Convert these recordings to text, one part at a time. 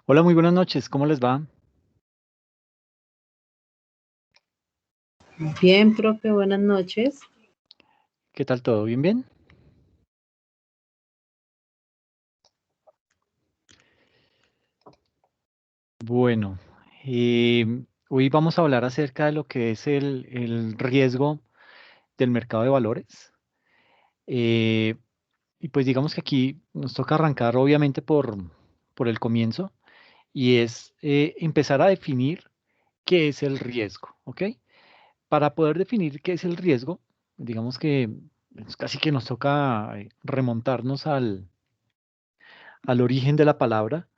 Hola, muy buenas noches, ¿cómo les va? Bien, profe, buenas noches. ¿Qué tal todo? ¿Bien, bien? Bueno, hoy vamos a hablar acerca de lo que es el riesgo del mercado de valores. Eh, y pues digamos que aquí nos toca arrancar obviamente por el comienzo y es empezar a definir qué es el riesgo, ¿ok? Para poder definir qué es el riesgo, digamos que es casi que nos toca remontarnos al origen de la palabra.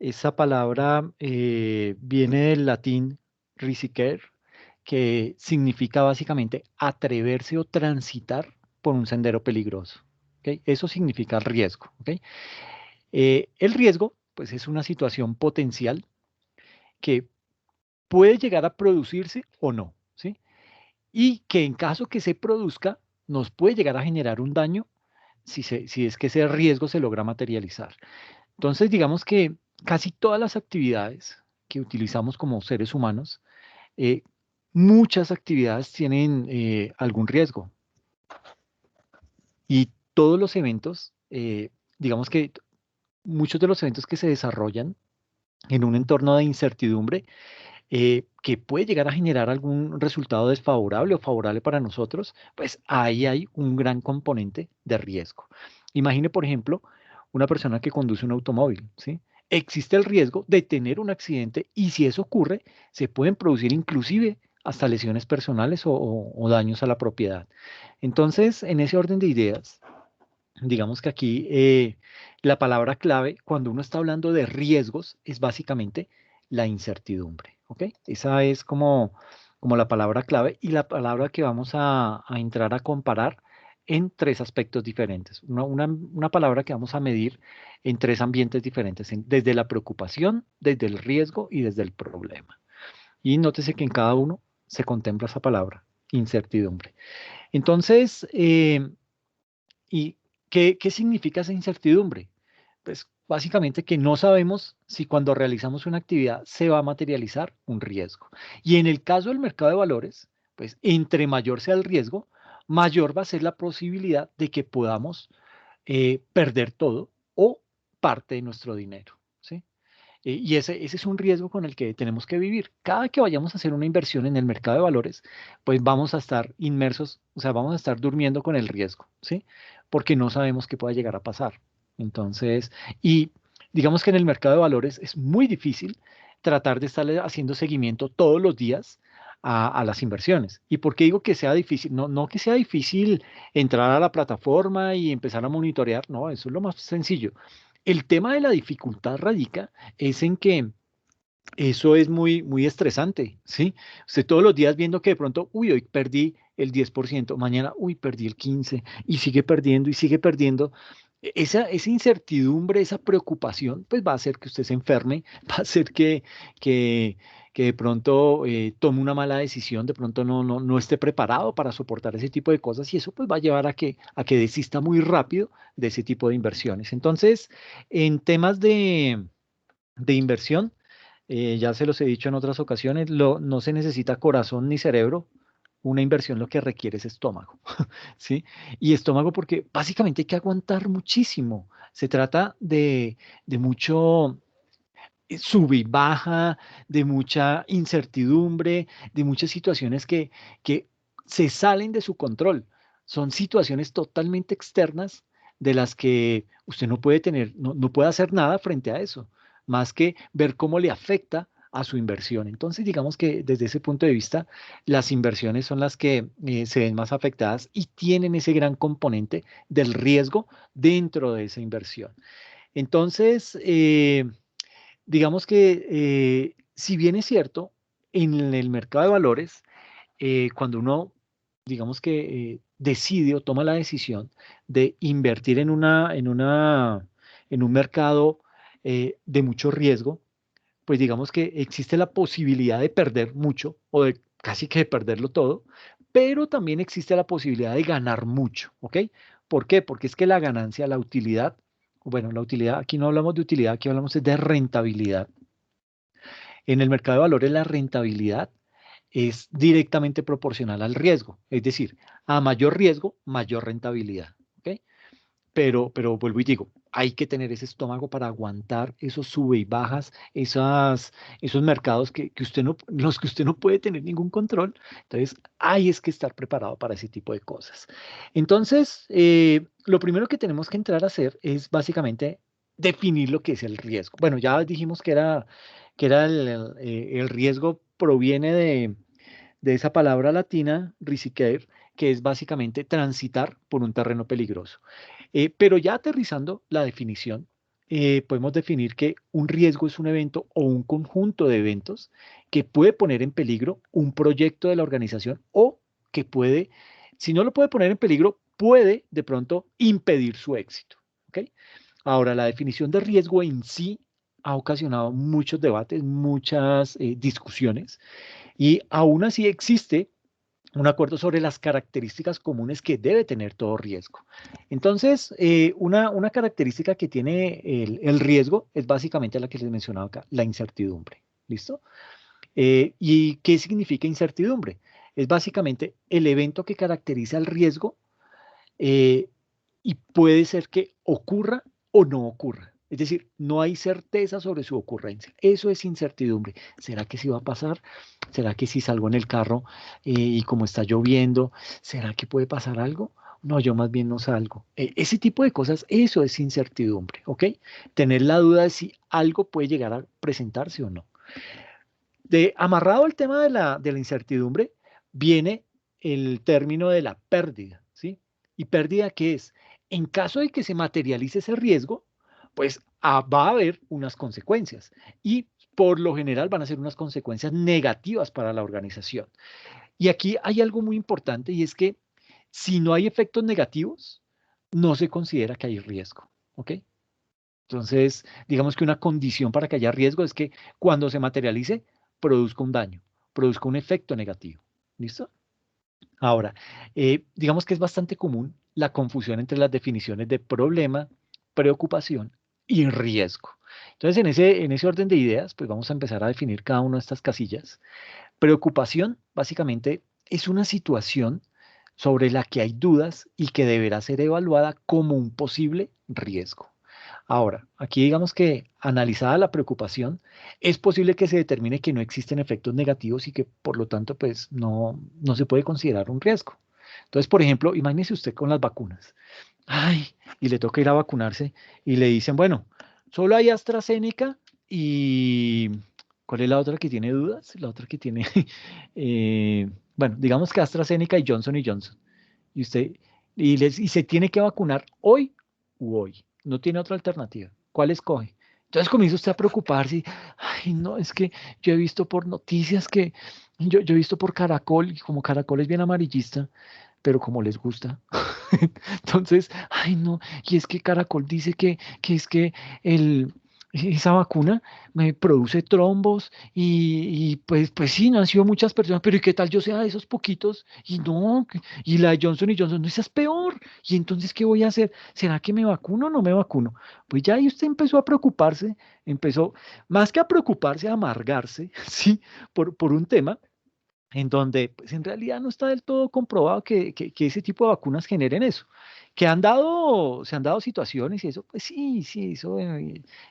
Esa palabra viene del latín risiquer, que significa básicamente atreverse o transitar por un sendero peligroso. ¿Ok? Eso significa riesgo. ¿Ok? El riesgo, pues, es una situación potencial que puede llegar a producirse o no, ¿sí? Y que en caso que se produzca, nos puede llegar a generar un daño si es que ese riesgo se logra materializar. Entonces, digamos que casi todas las actividades que utilizamos como seres humanos, eh, muchas actividades tienen algún riesgo y todos los eventos, digamos que muchos de los eventos que se desarrollan en un entorno de incertidumbre, que puede llegar a generar algún resultado desfavorable o favorable para nosotros, pues ahí hay un gran componente de riesgo. Imagine, por ejemplo, una persona que conduce un automóvil, ¿sí? Existe el riesgo de tener un accidente y si eso ocurre, se pueden producir inclusive hasta lesiones personales o daños a la propiedad. Entonces, en ese orden de ideas, digamos que aquí la palabra clave cuando uno está hablando de riesgos es básicamente la incertidumbre, ¿ok? Esa es como la palabra clave y la palabra que vamos a entrar a comparar en tres aspectos diferentes. Una palabra que vamos a medir en tres ambientes diferentes, desde la preocupación, desde el riesgo y desde el problema. Y nótese que en cada uno se contempla esa palabra, incertidumbre. Entonces, ¿y qué significa esa incertidumbre? Pues básicamente que no sabemos si cuando realizamos una actividad se va a materializar un riesgo. Y en el caso del mercado de valores, pues entre mayor sea el riesgo, mayor va a ser la posibilidad de que podamos perder todo o parte de nuestro dinero, ¿sí? Y ese es un riesgo con el que tenemos que vivir. Cada que vayamos a hacer una inversión en el mercado de valores, pues vamos a estar inmersos, o sea, vamos a estar durmiendo con el riesgo, ¿sí? Porque no sabemos qué pueda llegar a pasar. Entonces, y digamos que en el mercado de valores es muy difícil tratar de estarle haciendo seguimiento todos los días a las inversiones. ¿Y por qué digo que sea difícil? No, no que sea difícil entrar a la plataforma y empezar a monitorear, no, eso es lo más sencillo. El tema de la dificultad radica es en que eso es muy, muy estresante, ¿sí? Usted todos los días viendo que de pronto, uy, hoy perdí el 10%, mañana, uy, perdí el 15%, y sigue perdiendo y sigue perdiendo. Esa incertidumbre, esa preocupación, pues va a hacer que usted se enferme, va a hacer que, que de pronto tome una mala decisión, de pronto no esté preparado para soportar ese tipo de cosas y eso pues va a llevar a que desista muy rápido de ese tipo de inversiones. Entonces, en temas de inversión, ya se los he dicho en otras ocasiones, no se necesita corazón ni cerebro. Una inversión lo que requiere es estómago, ¿sí? Y estómago porque básicamente hay que aguantar muchísimo. Se trata de mucho sube y baja, de mucha incertidumbre, de muchas situaciones que se salen de su control. Son situaciones totalmente externas de las que usted no puede tener, no puede hacer nada frente a eso, más que ver cómo le afecta a su inversión. Entonces, digamos que desde ese punto de vista, las inversiones son las que se ven más afectadas y tienen ese gran componente del riesgo dentro de esa inversión. Entonces, digamos que, si bien es cierto, en el mercado de valores, cuando uno, digamos que decide o toma la decisión de invertir en un mercado de mucho riesgo, pues digamos que existe la posibilidad de perder mucho o de casi que de perderlo todo, pero también existe la posibilidad de ganar mucho, ¿ok? ¿Por qué? Porque es que la ganancia, la utilidad Bueno, la utilidad, aquí no hablamos de utilidad, aquí hablamos de rentabilidad. En el mercado de valores la rentabilidad es directamente proporcional al riesgo, es decir, a mayor riesgo, mayor rentabilidad. ¿Ok? Pero vuelvo y digo, hay que tener ese estómago para aguantar esos sube y bajas, esos mercados que usted no, los que usted no puede tener ningún control. Entonces, hay es que estar preparado para ese tipo de cosas. Entonces, lo primero que tenemos que entrar a hacer es básicamente definir lo que es el riesgo. Bueno, ya dijimos que era el riesgo proviene de esa palabra latina, risiquer, que es básicamente transitar por un terreno peligroso. Pero ya aterrizando la definición, podemos definir que un riesgo es un evento o un conjunto de eventos que puede poner en peligro un proyecto de la organización o que puede, si no lo puede poner en peligro, puede de pronto impedir su éxito. ¿Ok? Ahora, la definición de riesgo en sí ha ocasionado muchos debates, muchas discusiones y aún así existe un acuerdo sobre las características comunes que debe tener todo riesgo. Entonces, una característica que tiene el riesgo es básicamente la que les mencionaba acá, la incertidumbre. ¿Listo? ¿Y qué significa incertidumbre? Es básicamente el evento que caracteriza el riesgo eh, y puede ser que ocurra o no ocurra. Es decir, no hay certeza sobre su ocurrencia. Eso es incertidumbre. ¿Será que sí va a pasar? ¿Será que si salgo en el carro y como está lloviendo, será que puede pasar algo? No, yo más bien no salgo. Ese tipo de cosas, eso es incertidumbre, ¿ok? Tener la duda de si algo puede llegar a presentarse o no. Amarrado al tema de la incertidumbre, viene el término de la pérdida, ¿sí? ¿Y pérdida qué es? En caso de que se materialice ese riesgo, pues va a haber unas consecuencias y por lo general van a ser unas consecuencias negativas para la organización. Y aquí hay algo muy importante y es que si no hay efectos negativos, no se considera que hay riesgo, ¿ok? Entonces, digamos que una condición para que haya riesgo es que cuando se materialice, produzca un daño, produzca un efecto negativo. ¿Listo? Ahora, digamos que es bastante común la confusión entre las definiciones de problema, preocupación y riesgo. Entonces, en ese orden de ideas, pues vamos a empezar a definir cada una de estas casillas. Preocupación, básicamente, es una situación sobre la que hay dudas y que deberá ser evaluada como un posible riesgo. Ahora, aquí digamos que analizada la preocupación, es posible que se determine que no existen efectos negativos y que por lo tanto pues no se puede considerar un riesgo. Entonces, por ejemplo, imagínese usted con las vacunas. Ay, y le toca ir a vacunarse y le dicen, bueno, solo hay AstraZeneca y ¿cuál es la otra que tiene dudas? La otra que tiene, bueno, digamos que AstraZeneca y Johnson. Y usted, y se tiene que vacunar hoy u hoy. No tiene otra alternativa. ¿Cuál escoge? Entonces comienza usted a preocuparse. Ay, no, es que yo he visto por noticias que, yo he visto por Caracol, y como Caracol es bien amarillista, pero como les gusta. Entonces, ay, no, y es que Caracol dice que es que el, esa vacuna me produce trombos y pues sí, no han sido muchas personas, pero ¿y qué tal yo sea de esos poquitos? Y no, y la de Johnson, no, esa es peor. Y entonces, ¿qué voy a hacer? ¿Será que me vacuno o no me vacuno? Pues ya ahí usted empezó a preocuparse, empezó, más que a preocuparse, a amargarse, ¿sí? Por un tema en donde pues en realidad no está del todo comprobado que ese tipo de vacunas generen eso. Se han dado situaciones y eso, pues sí, sí, eso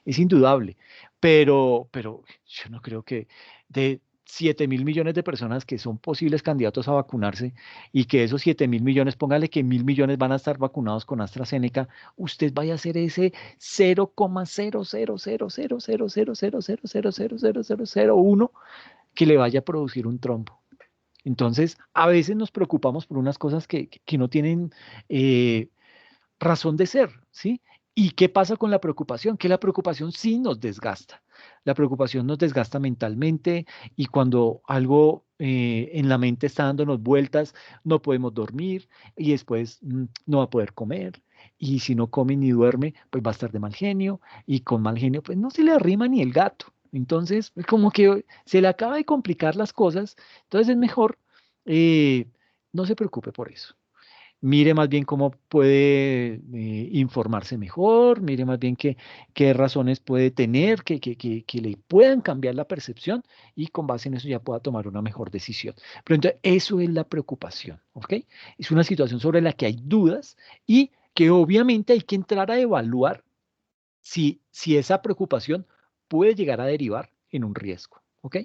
es indudable, pero yo no creo que de 7.000 millones de personas que son posibles candidatos a vacunarse y que esos 7.000 millones, póngale que 1.000 millones van a estar vacunados con AstraZeneca, usted vaya a ser ese 0,000000000000001 que le vaya a producir un trombo. Entonces, a veces nos preocupamos por unas cosas que no tienen eh, razón de ser, ¿sí? ¿Y qué pasa con la preocupación? Que la preocupación sí nos desgasta. La preocupación nos desgasta mentalmente y cuando algo en la mente está dándonos vueltas, no podemos dormir y después no va a poder comer. Y si no come ni duerme, pues va a estar de mal genio y con mal genio, pues no se le arrima ni el gato. Entonces, como que se le acaba de complicar las cosas, entonces es mejor, eh, no se preocupe por eso. mire más bien cómo puede informarse mejor, mire más bien qué razones puede tener que le puedan cambiar la percepción y con base en eso ya pueda tomar una mejor decisión. Pero entonces eso es la preocupación, ¿ok? Es una situación sobre la que hay dudas y que obviamente hay que entrar a evaluar si esa preocupación puede llegar a derivar en un riesgo, ¿ok?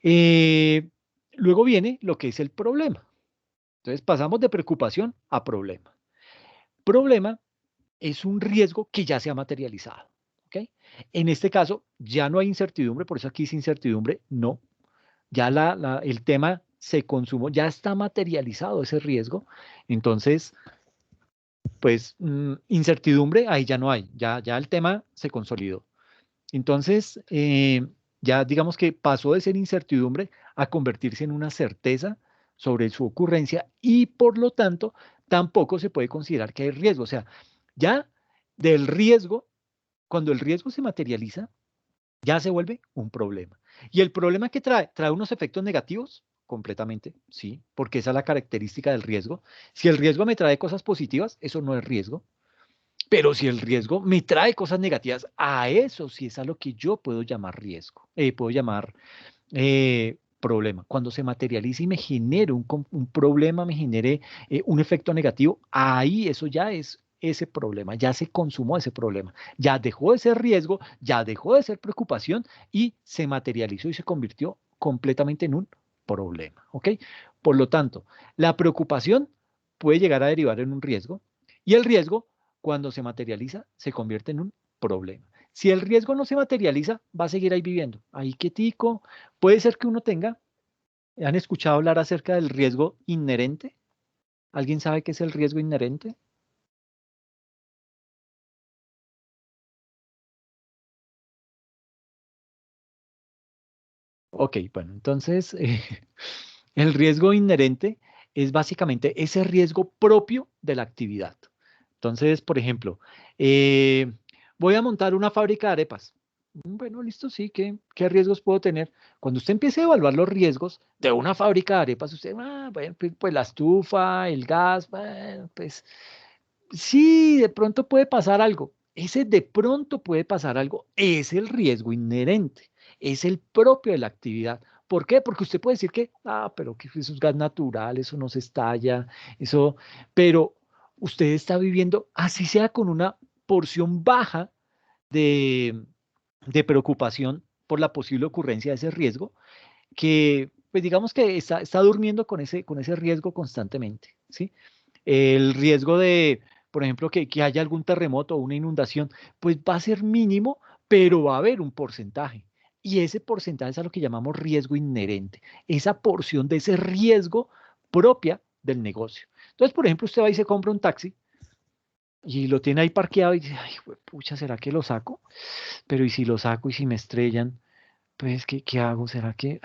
Eh, luego viene lo que es el problema. Entonces pasamos de preocupación a problema. Problema es un riesgo que ya se ha materializado, ¿ok? En este caso ya no hay incertidumbre, por eso aquí dice incertidumbre, no. Ya el tema se consumó, ya está materializado ese riesgo. Entonces, pues incertidumbre ahí ya no hay, ya el tema se consolidó. Entonces, ya digamos que pasó de ser incertidumbre a convertirse en una certeza sobre su ocurrencia y por lo tanto tampoco se puede considerar que hay riesgo. O sea, ya del riesgo, cuando el riesgo se materializa, ya se vuelve un problema. ¿Y el problema que trae? ¿Trae unos efectos negativos? Completamente, sí, porque esa es la característica del riesgo. Si el riesgo me trae cosas positivas, eso no es riesgo. Pero si el riesgo me trae cosas negativas, a eso sí es a lo que yo puedo llamar riesgo, puedo llamar problema. Cuando se materializa y me genere un problema, me genere un efecto negativo, ahí eso ya es ese problema, ya se consumó ese problema, ya dejó de ser riesgo, ya dejó de ser preocupación y se materializó y se convirtió completamente en un problema, ¿ok? Por lo tanto, la preocupación puede llegar a derivar en un riesgo y el riesgo, cuando se materializa, se convierte en un problema. Si el riesgo no se materializa, va a seguir ahí viviendo, ahí quietico. Puede ser que uno tenga, ¿han escuchado hablar acerca del riesgo inherente? ¿Alguien sabe qué es el riesgo inherente? Ok, bueno, entonces el riesgo inherente es básicamente ese riesgo propio de la actividad. Entonces, por ejemplo, eh, voy a montar una fábrica de arepas. Bueno, listo, sí, ¿qué riesgos puedo tener? Cuando usted empiece a evaluar los riesgos de una fábrica de arepas, usted, bueno, pues la estufa, el gas, bueno, pues sí, de pronto puede pasar algo. Ese de pronto puede pasar algo es el riesgo inherente, es el propio de la actividad. ¿Por qué? Porque usted puede decir que, pero que eso es gas natural, eso no se estalla, eso, pero usted está viviendo, así sea con una porción baja de, de preocupación por la posible ocurrencia de ese riesgo, que pues digamos que está durmiendo con ese riesgo constantemente, ¿sí? El riesgo de, por ejemplo, que haya algún terremoto o una inundación, pues va a ser mínimo, pero va a haber un porcentaje. Y ese porcentaje es a lo que llamamos riesgo inherente, esa porción de ese riesgo propia del negocio. Entonces, por ejemplo, usted va y se compra un taxi y lo tiene ahí parqueado y dice, ay, pucha, ¿será que lo saco? Pero ¿y si lo saco y si me estrellan? Pues, ¿qué hago? ¿Será que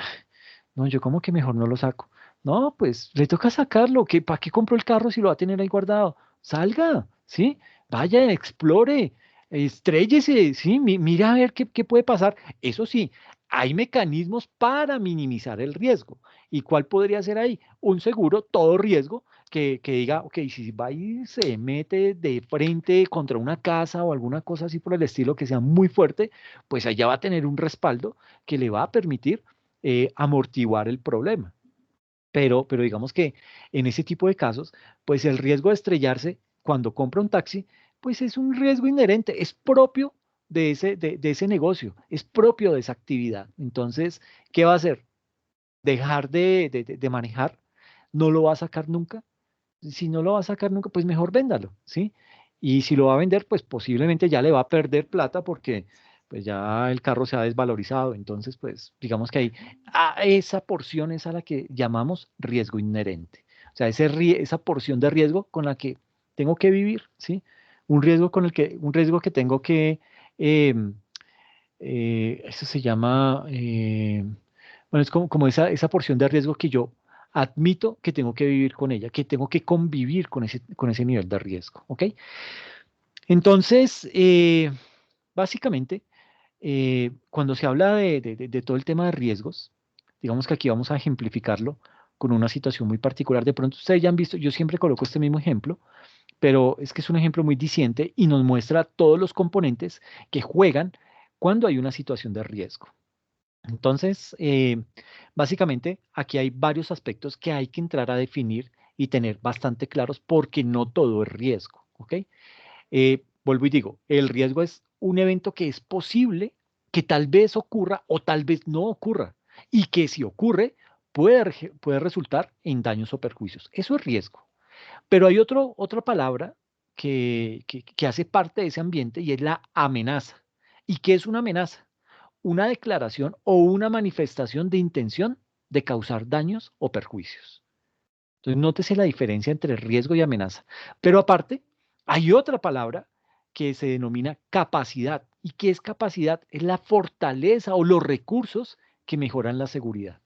no, yo como que mejor no lo saco? No, pues le toca sacarlo. ¿Para qué compró el carro si lo va a tener ahí guardado? Salga, ¿sí? Vaya, explore, estréllese, ¿sí? Mira a ver qué puede pasar. Eso sí, hay mecanismos para minimizar el riesgo. ¿Y cuál podría ser ahí? Un seguro, todo riesgo, que diga, ok, si va y se mete de frente contra una casa o alguna cosa así por el estilo que sea muy fuerte, pues allá va a tener un respaldo que le va a permitir amortiguar el problema. Pero digamos que en ese tipo de casos, pues el riesgo de estrellarse cuando compra un taxi, pues es un riesgo inherente, es propio de ese negocio, es propio de esa actividad. Entonces, ¿qué va a hacer? ¿Dejar de manejar? ¿No lo va a sacar nunca? Si no lo va a sacar nunca, pues mejor véndalo, ¿sí? Y si lo va a vender, pues posiblemente ya le va a perder plata porque pues ya el carro se ha desvalorizado. Entonces, pues digamos que ahí a esa porción es a la que llamamos riesgo inherente. O sea, esa porción de riesgo con la que tengo que vivir, ¿sí? Un riesgo que tengo que, em, eso se llama, bueno, es como esa porción de riesgo que yo admito que tengo que vivir con ella, que tengo que convivir con ese nivel de riesgo, ¿ok? Entonces, básicamente, cuando se habla de todo el tema de riesgos, digamos que aquí vamos a ejemplificarlo con una situación muy particular. De pronto ustedes ya han visto, yo siempre coloco este mismo ejemplo, pero es que es un ejemplo muy diciente y nos muestra todos los componentes que juegan cuando hay una situación de riesgo. Entonces, básicamente, aquí hay varios aspectos que hay que entrar a definir y tener bastante claros porque no todo es riesgo, ¿ok? Vuelvo y digo, el riesgo es un evento que es posible que tal vez ocurra o tal vez no ocurra y que si ocurre puede resultar en daños o perjuicios. Eso es riesgo. Pero hay otra palabra que hace parte de ese ambiente y es la amenaza. ¿Y qué es una amenaza? Una declaración o una manifestación de intención de causar daños o perjuicios. Entonces, nótese la diferencia entre riesgo y amenaza. Pero aparte, hay otra palabra que se denomina capacidad. ¿Y qué es capacidad? Es la fortaleza o los recursos que mejoran la seguridad.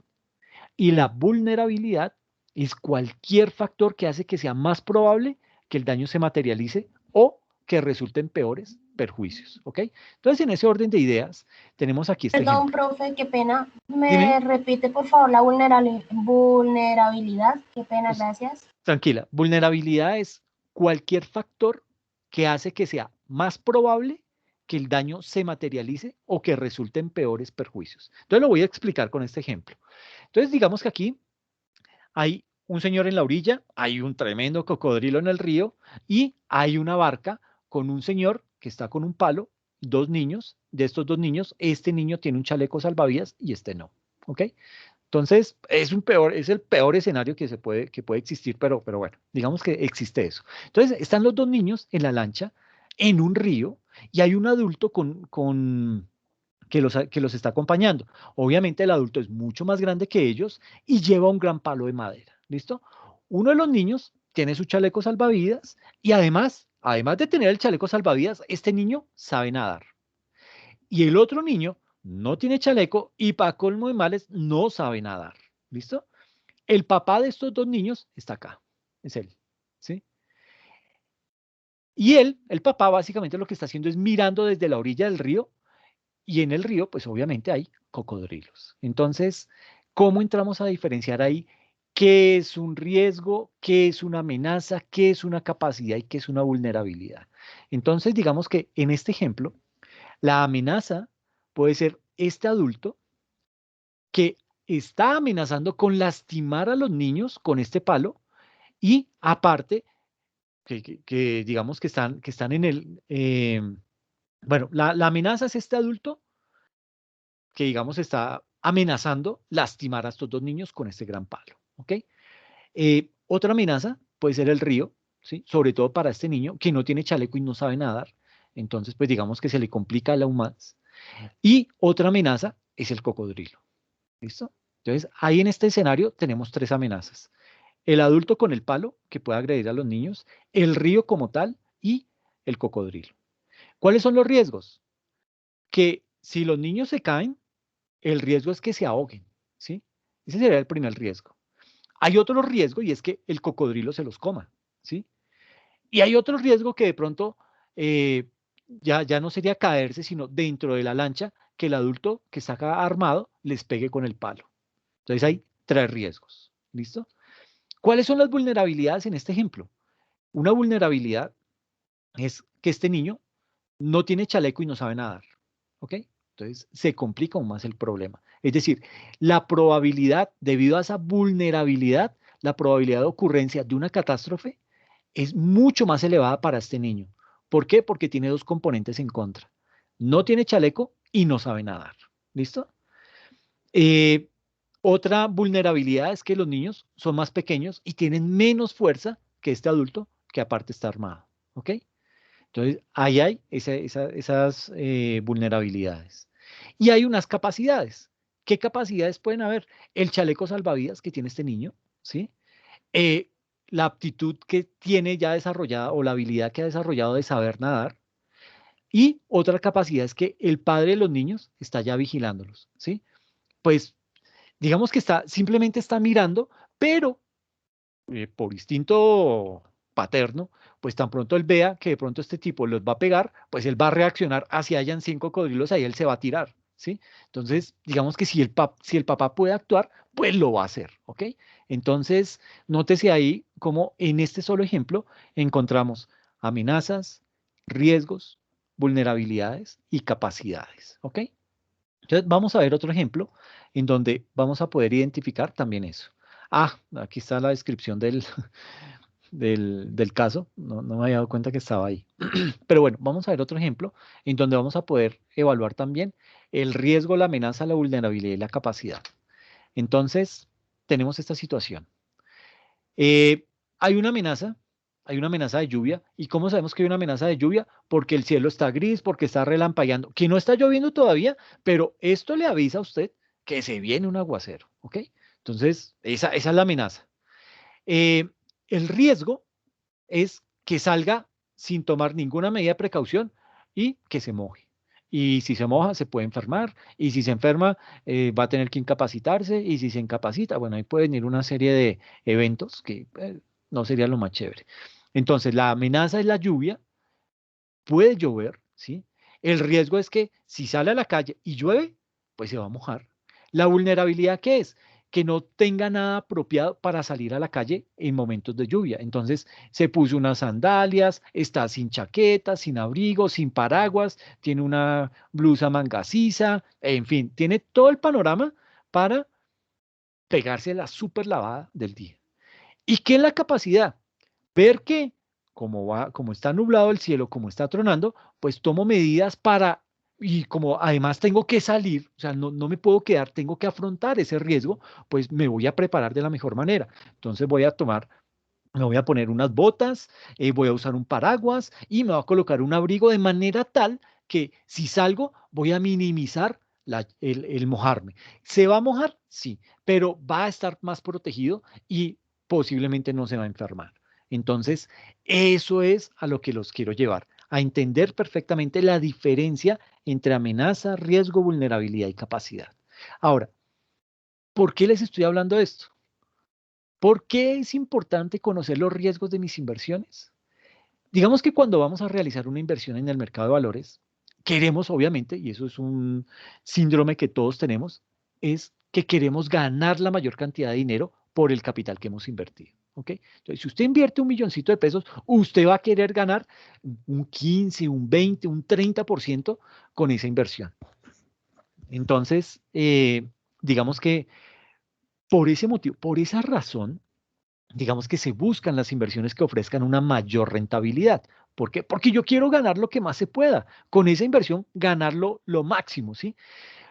Y la vulnerabilidad es cualquier factor que hace que sea más probable que el daño se materialice o que resulten peores perjuicios. ¿Ok? Entonces, en ese orden de ideas, tenemos aquí este Perdón, ejemplo. profe, qué pena. Dime. ¿Me repite, por favor, la vulnerabilidad? Qué pena, Pues, gracias. tranquila, vulnerabilidad es cualquier factor que hace que sea más probable que el daño se materialice o que resulte en peores perjuicios. Entonces lo voy a explicar con este ejemplo. Entonces digamos que aquí hay un señor en la orilla, hay un tremendo cocodrilo en el río y hay una barca con un señor que está con un palo, dos niños. De estos dos niños, este niño tiene un chaleco salvavidas y este no. ¿Ok? Entonces, es el peor escenario que puede existir, pero bueno, digamos que existe eso. Entonces, están los dos niños en la lancha, en un río, y hay un adulto que los está acompañando. Obviamente, el adulto es mucho más grande que ellos y lleva un gran palo de madera. ¿Listo? Uno de los niños tiene su chaleco salvavidas y además de tener el chaleco salvavidas, este niño sabe nadar. Y el otro niño no tiene chaleco y para colmo de males no sabe nadar. ¿Listo? El papá de estos dos niños está acá. Es él. ¿Sí? Y él, el papá, básicamente lo que está haciendo es mirando desde la orilla del río y en el río, pues obviamente hay cocodrilos. Entonces, ¿cómo entramos a diferenciar ahí qué es un riesgo, qué es una amenaza, qué es una capacidad y qué es una vulnerabilidad? Entonces, digamos que en este ejemplo, la amenaza puede ser este adulto que está amenazando con lastimar a los niños con este palo y aparte, que digamos que están en bueno, la amenaza es este adulto que digamos está amenazando lastimar a estos dos niños con este gran palo. ¿Ok? Otra amenaza puede ser el río, ¿sí? Sobre todo para este niño que no tiene chaleco y no sabe nadar. Entonces, pues digamos que se le complica aún más. Y otra amenaza es el cocodrilo. ¿Listo? Entonces, ahí en este escenario tenemos tres amenazas. El adulto con el palo que puede agredir a los niños, el río como tal y el cocodrilo. ¿Cuáles son los riesgos? Que si los niños se caen, el riesgo es que se ahoguen, ¿sí? Ese sería el primer riesgo. Hay otro riesgo y es que el cocodrilo se los coma, ¿sí? Y hay otro riesgo que de pronto ya no sería caerse, sino dentro de la lancha, que el adulto que está acá armado les pegue con el palo. Entonces hay tres riesgos. ¿Listo? ¿Cuáles son las vulnerabilidades en este ejemplo? Una vulnerabilidad es que este niño no tiene chaleco y no sabe nadar. ¿Ok? Entonces se complica aún más el problema. Es decir, la probabilidad, debido a esa vulnerabilidad, la probabilidad de ocurrencia de una catástrofe es mucho más elevada para este niño. ¿Por qué? Porque tiene dos componentes en contra. No tiene chaleco y no sabe nadar. ¿Listo? Eh, Otra vulnerabilidad es que los niños son más pequeños y tienen menos fuerza que este adulto que aparte está armado. ¿Ok? Entonces, ahí hay esas vulnerabilidades. Y hay unas capacidades. ¿Qué capacidades pueden haber? El chaleco salvavidas que tiene este niño, ¿sí? Eh, la aptitud que tiene ya desarrollada o la habilidad que ha desarrollado de saber nadar. Y otra capacidad es que el padre de los niños está ya vigilándolos, ¿sí? Pues digamos que simplemente está mirando, pero por instinto paterno, pues tan pronto él vea que de pronto este tipo los va a pegar, pues él va a reaccionar hacia hayan 5 cocodrilos, ahí él se va a tirar, ¿sí? Entonces, digamos que si el papá puede actuar, pues lo va a hacer, ¿ok? Entonces, nótese ahí cómo en este solo ejemplo encontramos amenazas, riesgos, vulnerabilidades y capacidades, ¿ok? Entonces, vamos a ver otro ejemplo en donde vamos a poder identificar también eso. Ah, aquí está la descripción del caso. No me había dado cuenta que estaba ahí. Pero bueno, vamos a ver otro ejemplo en donde vamos a poder evaluar también el riesgo, la amenaza, la vulnerabilidad y la capacidad. Entonces, tenemos esta situación. Eh, hay hay una amenaza de lluvia. ¿Y cómo sabemos que hay una amenaza de lluvia? Porque el cielo está gris, porque está relampagueando, que no está lloviendo todavía, pero esto le avisa a usted que se viene un aguacero, ¿ok? Entonces, esa es la amenaza. Eh, el riesgo es que salga sin tomar ninguna medida de precaución y que se moje. Y si se moja, se puede enfermar. Y si se enferma, va a tener que incapacitarse. Y si se incapacita, bueno, ahí pueden ir una serie de eventos que no sería lo más chévere. Entonces, la amenaza es la lluvia. Puede llover, ¿sí? El riesgo es que si sale a la calle y llueve, pues se va a mojar. La vulnerabilidad, ¿qué es? Que no tenga nada apropiado para salir a la calle en momentos de lluvia. Entonces se puso unas sandalias, está sin chaqueta, sin abrigo, sin paraguas, tiene una blusa mangasiza, en fin, tiene todo el panorama para pegarse la super lavada del día. ¿Y qué es la capacidad? Ver que como está nublado el cielo, como está tronando, pues tomo medidas para, y como además tengo que salir, o sea, no me puedo quedar, tengo que afrontar ese riesgo, pues me voy a preparar de la mejor manera. Entonces me voy a poner unas botas, voy a usar un paraguas y me voy a colocar un abrigo de manera tal que si salgo voy a minimizar el mojarme. ¿Se va a mojar? Sí, pero va a estar más protegido y posiblemente no se va a enfermar. Entonces, eso es a lo que los quiero llevar, a entender perfectamente la diferencia entre amenaza, riesgo, vulnerabilidad y capacidad. Ahora, ¿por qué les estoy hablando de esto? ¿Por qué es importante conocer los riesgos de mis inversiones? Digamos que cuando vamos a realizar una inversión en el mercado de valores, queremos, obviamente, y eso es un síndrome que todos tenemos, es que queremos ganar la mayor cantidad de dinero por el capital que hemos invertido. ¿Ok? Entonces, si usted invierte 1 milloncito de pesos, usted va a querer ganar un 15, un 20, un 30% con esa inversión. Entonces, digamos que por ese motivo, por esa razón, digamos que se buscan las inversiones que ofrezcan una mayor rentabilidad. ¿Por qué? Porque yo quiero ganar lo que más se pueda. Con esa inversión, ganarlo lo máximo, ¿sí?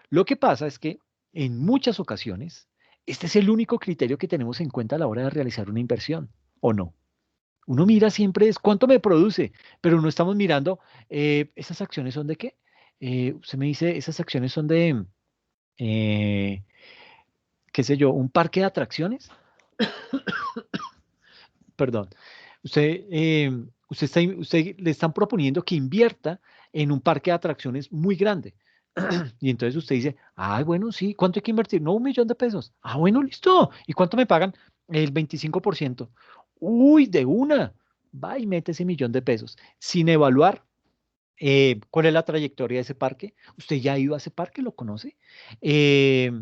Lo que pasa es que en muchas ocasiones, este es el único criterio que tenemos en cuenta a la hora de realizar una inversión, ¿o no? Uno mira siempre es cuánto me produce, pero no estamos mirando, ¿esas acciones son de qué? Usted me dice, esas acciones son de, eh, qué sé yo, un parque de atracciones. Perdón, usted le están proponiendo que invierta en un parque de atracciones muy grande. Y entonces usted dice, ay, bueno, sí, ¿cuánto hay que invertir? No, 1 millón de pesos. Ah, bueno, listo. ¿Y cuánto me pagan? El 25%. Uy, de una. Va y mete ese 1 millón de pesos sin evaluar cuál es la trayectoria de ese parque. ¿Usted ya ha ido a ese parque? ¿Lo conoce? Eh,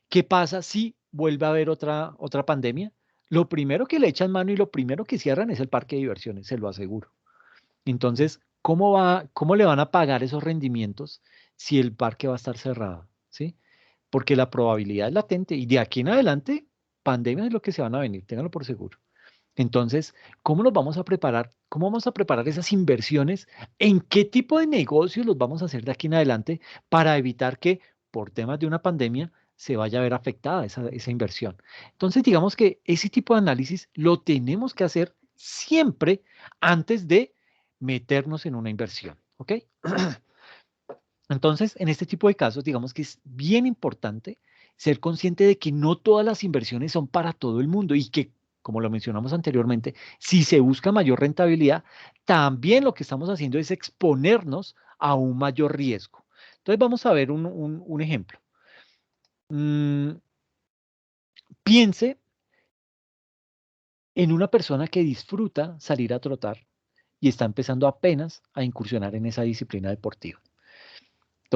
¿Qué pasa si vuelve a haber otra pandemia? Lo primero que le echan mano y lo primero que cierran es el parque de diversiones, se lo aseguro. Entonces, cómo le van a pagar esos rendimientos si el parque va a estar cerrado? ¿Sí? Porque la probabilidad es latente y de aquí en adelante, pandemias es lo que se van a venir, ténganlo por seguro. Entonces, ¿cómo nos vamos a preparar? ¿Cómo vamos a preparar esas inversiones? ¿En qué tipo de negocios los vamos a hacer de aquí en adelante para evitar que por temas de una pandemia se vaya a ver afectada esa inversión? Entonces, digamos que ese tipo de análisis lo tenemos que hacer siempre antes de meternos en una inversión, ¿ok? Entonces, en este tipo de casos, digamos que es bien importante ser consciente de que no todas las inversiones son para todo el mundo y que, como lo mencionamos anteriormente, si se busca mayor rentabilidad, también lo que estamos haciendo es exponernos a un mayor riesgo. Entonces, vamos a ver un ejemplo. Mm, piense en una persona que disfruta salir a trotar y está empezando apenas a incursionar en esa disciplina deportiva.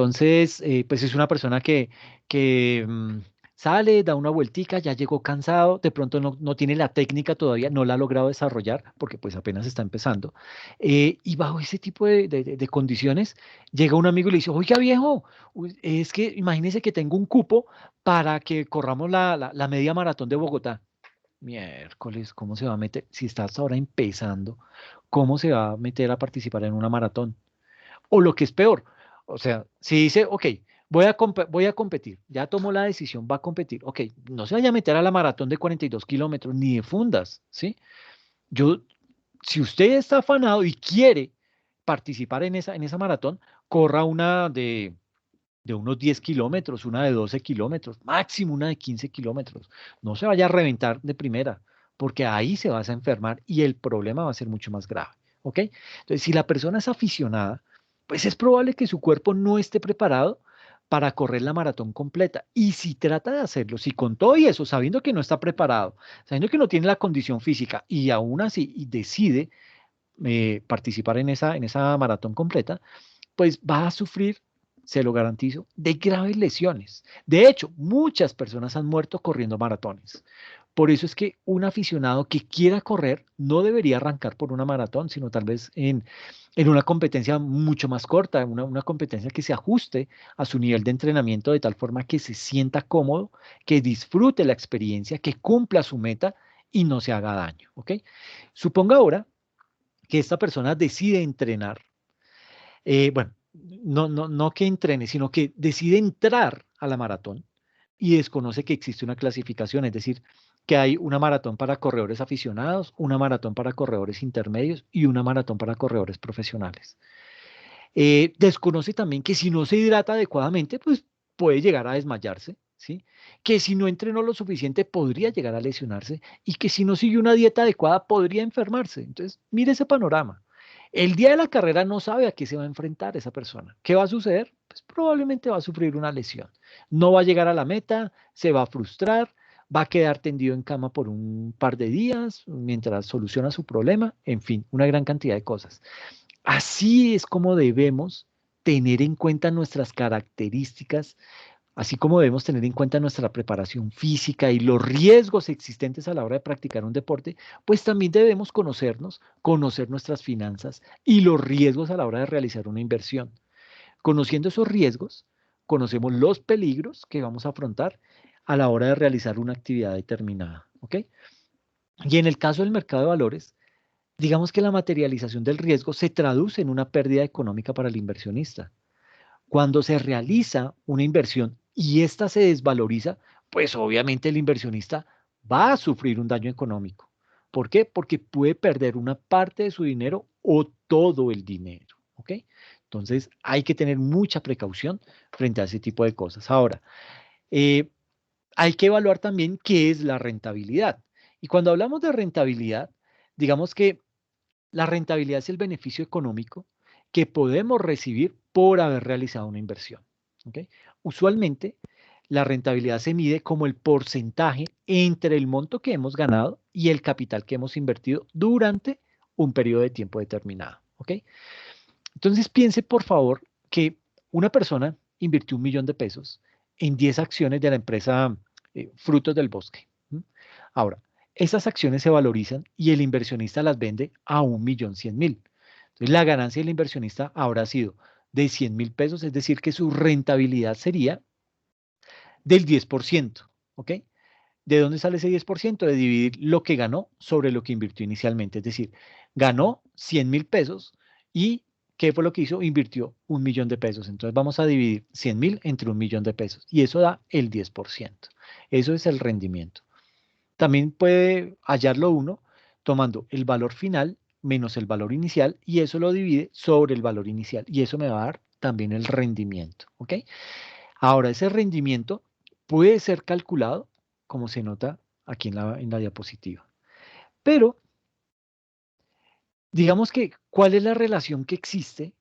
Entonces, pues es una persona que sale, da una vueltica, ya llegó cansado, de pronto no tiene la técnica todavía, no la ha logrado desarrollar porque pues apenas está empezando. Y bajo ese tipo de condiciones, llega un amigo y le dice, oiga viejo, es que imagínese que tengo un cupo para que corramos la media maratón de Bogotá. Miércoles, ¿cómo se va a meter? Si está hasta ahora empezando, ¿cómo se va a meter a participar en una maratón? O lo que es peor, o sea, si dice, ok, voy a competir, ya tomó la decisión, va a competir, ok, no se vaya a meter a la maratón de 42 kilómetros ni de fundas, ¿sí? Yo, si usted está afanado y quiere participar en esa maratón, corra una de unos 10 kilómetros, una de 12 kilómetros, máximo una de 15 kilómetros. No se vaya a reventar de primera, porque ahí se va a enfermar y el problema va a ser mucho más grave. ¿Ok? Entonces, si la persona es aficionada, pues es probable que su cuerpo no esté preparado para correr la maratón completa. Y si trata de hacerlo, si con todo y eso, sabiendo que no está preparado, sabiendo que no tiene la condición física y aún así y decide participar en esa maratón completa, pues va a sufrir, se lo garantizo, de graves lesiones. De hecho, muchas personas han muerto corriendo maratones. Por eso es que un aficionado que quiera correr no debería arrancar por una maratón, sino tal vez en una competencia mucho más corta, una competencia que se ajuste a su nivel de entrenamiento de tal forma que se sienta cómodo, que disfrute la experiencia, que cumpla su meta y no se haga daño. ¿Ok? Suponga ahora que esta persona decide entrenar, bueno, no que entrene, sino que decide entrar a la maratón y desconoce que existe una clasificación, es decir, que hay una maratón para corredores aficionados, una maratón para corredores intermedios y una maratón para corredores profesionales. Desconoce también que si no se hidrata adecuadamente, pues puede llegar a desmayarse, ¿sí? Que si no entrenó lo suficiente podría llegar a lesionarse y que si no sigue una dieta adecuada podría enfermarse. Entonces, mire ese panorama. El día de la carrera no sabe a qué se va a enfrentar esa persona. ¿Qué va a suceder? Pues probablemente va a sufrir una lesión. No va a llegar a la meta, se va a frustrar, va a quedar tendido en cama por un par de días mientras soluciona su problema, en fin, una gran cantidad de cosas. Así es como debemos tener en cuenta nuestras características, así como debemos tener en cuenta nuestra preparación física y los riesgos existentes a la hora de practicar un deporte, pues también debemos conocernos, conocer nuestras finanzas y los riesgos a la hora de realizar una inversión. Conociendo esos riesgos, conocemos los peligros que vamos a afrontar a la hora de realizar una actividad determinada, ¿ok? Y en el caso del mercado de valores, digamos que la materialización del riesgo se traduce en una pérdida económica para el inversionista. Cuando se realiza una inversión y ésta se desvaloriza, pues obviamente el inversionista va a sufrir un daño económico. ¿Por qué? Porque puede perder una parte de su dinero o todo el dinero. ¿Ok? Entonces hay que tener mucha precaución frente a ese tipo de cosas. Ahora, eh, hay que evaluar también qué es la rentabilidad. Y cuando hablamos de rentabilidad, digamos que la rentabilidad es el beneficio económico que podemos recibir por haber realizado una inversión. ¿Ok? Usualmente, la rentabilidad se mide como el porcentaje entre el monto que hemos ganado y el capital que hemos invertido durante un periodo de tiempo determinado. ¿Ok? Entonces, piense, por favor, que una persona invirtió 1.000.000 de pesos en 10 acciones de la empresa Frutos del Bosque. ¿M? Ahora, esas acciones se valorizan y el inversionista las vende a 1.100.000. Entonces, la ganancia del inversionista habrá sido de 100.000 pesos, es decir, que su rentabilidad sería del 10%. ¿Ok? ¿De dónde sale ese 10%? De dividir lo que ganó sobre lo que invirtió inicialmente. Es decir, ganó 100.000 pesos y ¿qué fue lo que hizo? Invirtió 1.000.000 de pesos. Entonces vamos a dividir 100.000 entre 1.000.000 de pesos y eso da el 10%. Eso es el rendimiento. También puede hallarlo uno tomando el valor final menos el valor inicial y eso lo divide sobre el valor inicial y eso me va a dar también el rendimiento. ¿Ok? Ahora, ese rendimiento puede ser calculado, como se nota aquí en la diapositiva. Pero, digamos que, ¿cuál es la relación que existe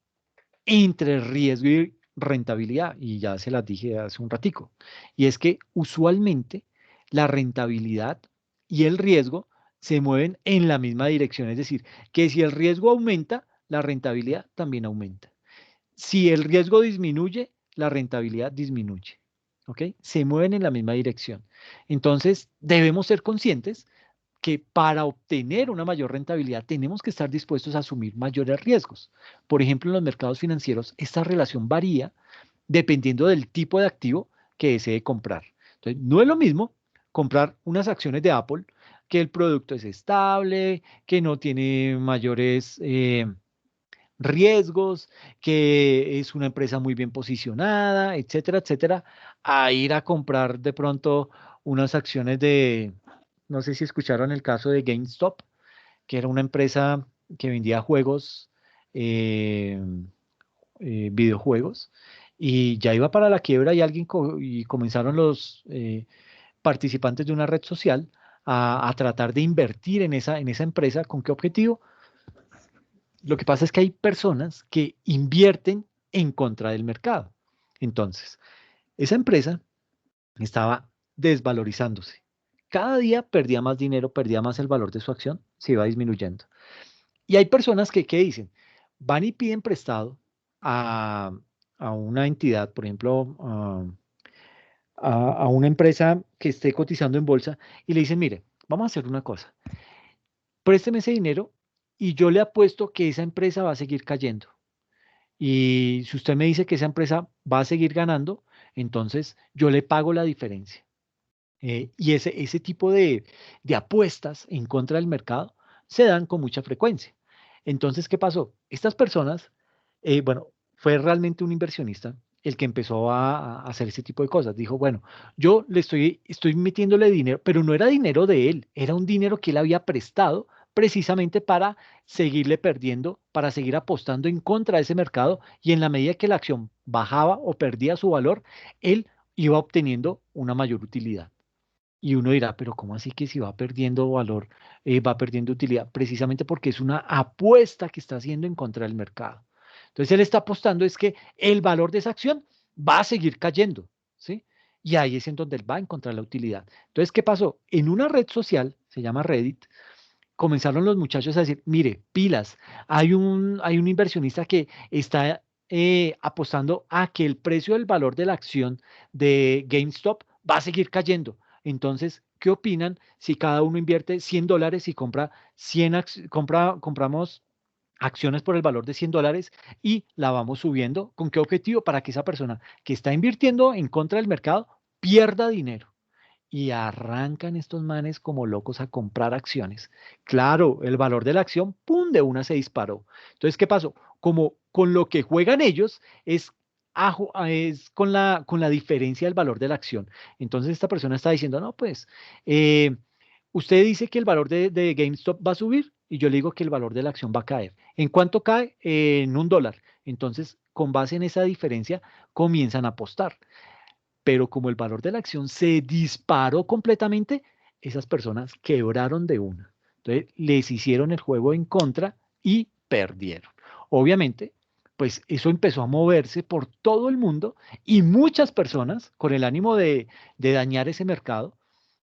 entre riesgo y rentabilidad? Y ya se las dije hace un ratico. Y es que usualmente la rentabilidad y el riesgo se mueven en la misma dirección. Es decir, que si el riesgo aumenta, la rentabilidad también aumenta. Si el riesgo disminuye, la rentabilidad disminuye. ¿Ok? Se mueven en la misma dirección. Entonces, debemos ser conscientes que para obtener una mayor rentabilidad tenemos que estar dispuestos a asumir mayores riesgos. Por ejemplo, en los mercados financieros, esta relación varía dependiendo del tipo de activo que desee comprar. Entonces, no es lo mismo comprar unas acciones de Apple, que el producto es estable, que no tiene mayores riesgos, que es una empresa muy bien posicionada, etcétera, etcétera, a ir a comprar de pronto unas acciones de, no sé si escucharon el caso de GameStop, que era una empresa que vendía juegos, eh, videojuegos, y ya iba para la quiebra y y comenzaron los participantes de una red social a tratar de invertir en esa empresa. ¿Con qué objetivo? Lo que pasa es que hay personas que invierten en contra del mercado. Entonces, esa empresa estaba desvalorizándose. Cada día perdía más dinero, perdía más el valor de su acción, se iba disminuyendo. Y hay personas que, ¿qué dicen? Van y piden prestado a, a una entidad, por ejemplo, a una empresa que esté cotizando en bolsa y le dicen, mire, vamos a hacer una cosa, présteme ese dinero y yo le apuesto que esa empresa va a seguir cayendo. Y si usted me dice que esa empresa va a seguir ganando, entonces yo le pago la diferencia. Y ese tipo de apuestas en contra del mercado se dan con mucha frecuencia. Entonces, ¿qué pasó? Estas personas, bueno, fue realmente un inversionista el que empezó a hacer ese tipo de cosas. Dijo, bueno, yo estoy metiéndole dinero, pero no era dinero de él, era un dinero que él había prestado precisamente para seguirle perdiendo, para seguir apostando en contra de ese mercado y en la medida que la acción bajaba o perdía su valor, él iba obteniendo una mayor utilidad. Y uno dirá, pero ¿cómo así que si va perdiendo valor, va perdiendo utilidad? Precisamente porque es una apuesta que está haciendo en contra del mercado. Entonces él está apostando es que el valor de esa acción va a seguir cayendo, ¿sí? Y ahí es en donde él va a encontrar la utilidad. Entonces, ¿qué pasó? En una red social, se llama Reddit, comenzaron los muchachos a decir, mire, pilas, hay un inversionista que está apostando a que el precio del valor de la acción de GameStop va a seguir cayendo. Entonces, ¿qué opinan si cada uno invierte $100 y compra compramos acciones por el valor de $100 y la vamos subiendo? ¿Con qué objetivo? Para que esa persona que está invirtiendo en contra del mercado pierda dinero. Y arrancan estos manes como locos a comprar acciones. Claro, el valor de la acción, ¡pum!, de una se disparó. Entonces, ¿qué pasó? Como con lo que juegan ellos es con la diferencia del valor de la acción. Entonces, esta persona está diciendo, no, pues, eh, usted dice que el valor de GameStop va a subir y yo le digo que el valor de la acción va a caer. ¿En cuánto cae? En $1. Entonces, con base en esa diferencia, comienzan a apostar, pero como el valor de la acción se disparó completamente, esas personas quebraron de una. Entonces, les hicieron el juego en contra y perdieron. Obviamente, pues eso empezó a moverse por todo el mundo y muchas personas, con el ánimo de dañar ese mercado,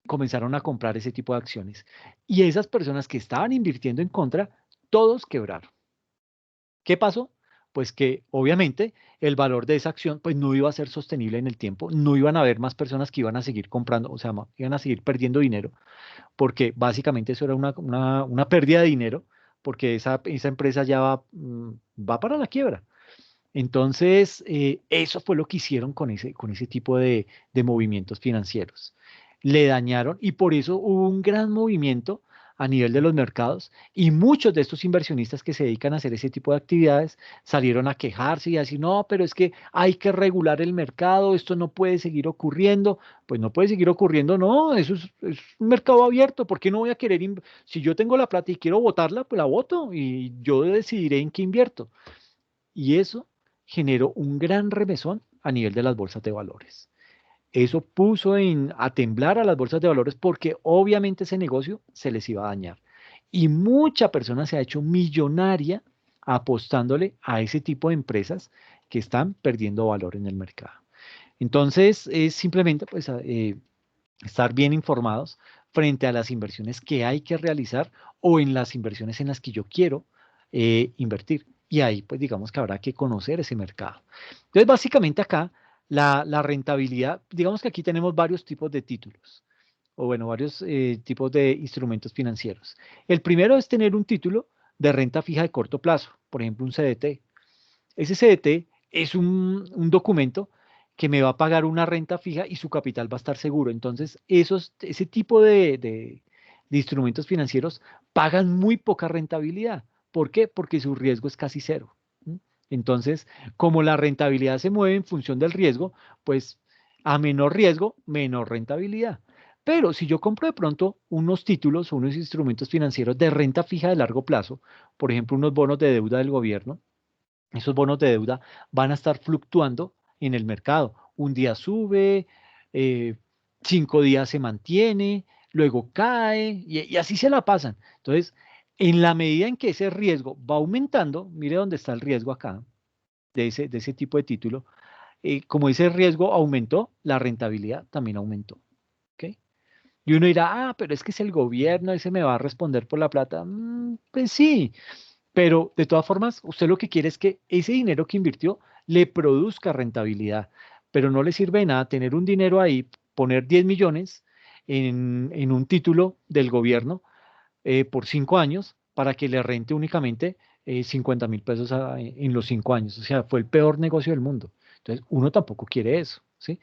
comenzaron a comprar ese tipo de acciones. Y esas personas que estaban invirtiendo en contra, todos quebraron. ¿Qué pasó? Pues que obviamente el valor de esa acción pues no iba a ser sostenible en el tiempo, no iban a haber más personas que iban a seguir comprando, o sea, iban a seguir perdiendo dinero, porque básicamente eso era una pérdida de dinero, porque esa empresa ya va para la quiebra. Entonces, eso fue lo que hicieron con ese tipo de movimientos financieros. Le dañaron y por eso hubo un gran movimiento a nivel de los mercados y muchos de estos inversionistas que se dedican a hacer ese tipo de actividades salieron a quejarse y a decir, no, pero es que hay que regular el mercado, esto no puede seguir ocurriendo. Pues no puede seguir ocurriendo, no, es un mercado abierto, ¿por qué no voy a querer, si yo tengo la plata y quiero botarla, pues la boto y yo decidiré en qué invierto? Y eso generó un gran remesón a nivel de las bolsas de valores. Eso puso a temblar a las bolsas de valores porque obviamente ese negocio se les iba a dañar. Y mucha persona se ha hecho millonaria apostándole a ese tipo de empresas que están perdiendo valor en el mercado. Entonces, es simplemente pues, estar bien informados frente a las inversiones que hay que realizar o en las inversiones en las que yo quiero invertir. Y ahí, pues digamos que habrá que conocer ese mercado. Entonces, básicamente acá la rentabilidad, digamos que aquí tenemos varios tipos de títulos, o bueno, varios tipos de instrumentos financieros. El primero es tener un título de renta fija de corto plazo, por ejemplo, un CDT. Ese CDT es un documento que me va a pagar una renta fija y su capital va a estar seguro. Entonces, ese tipo de instrumentos financieros pagan muy poca rentabilidad. ¿Por qué? Porque su riesgo es casi cero. ¿M? Entonces, como la rentabilidad se mueve en función del riesgo, pues a menor riesgo, menor rentabilidad. Pero si yo compro de pronto unos títulos o unos instrumentos financieros de renta fija de largo plazo, por ejemplo, unos bonos de deuda del gobierno, esos bonos de deuda van a estar fluctuando en el mercado. Un día sube, 5 días se mantiene, luego cae y así se la pasan. Entonces, en la medida en que ese riesgo va aumentando, mire dónde está el riesgo acá de ese tipo de título, como ese riesgo aumentó, la rentabilidad también aumentó. ¿Ok? Y uno dirá, pero es que es el gobierno, ese me va a responder por la plata. Pues sí, pero de todas formas, usted lo que quiere es que ese dinero que invirtió le produzca rentabilidad, pero no le sirve de nada tener un dinero ahí, poner 10 millones en un título del gobierno por 5 años para que le rente únicamente 50.000 pesos en los 5 años. O sea, fue el peor negocio del mundo. Entonces, uno tampoco quiere eso, ¿sí?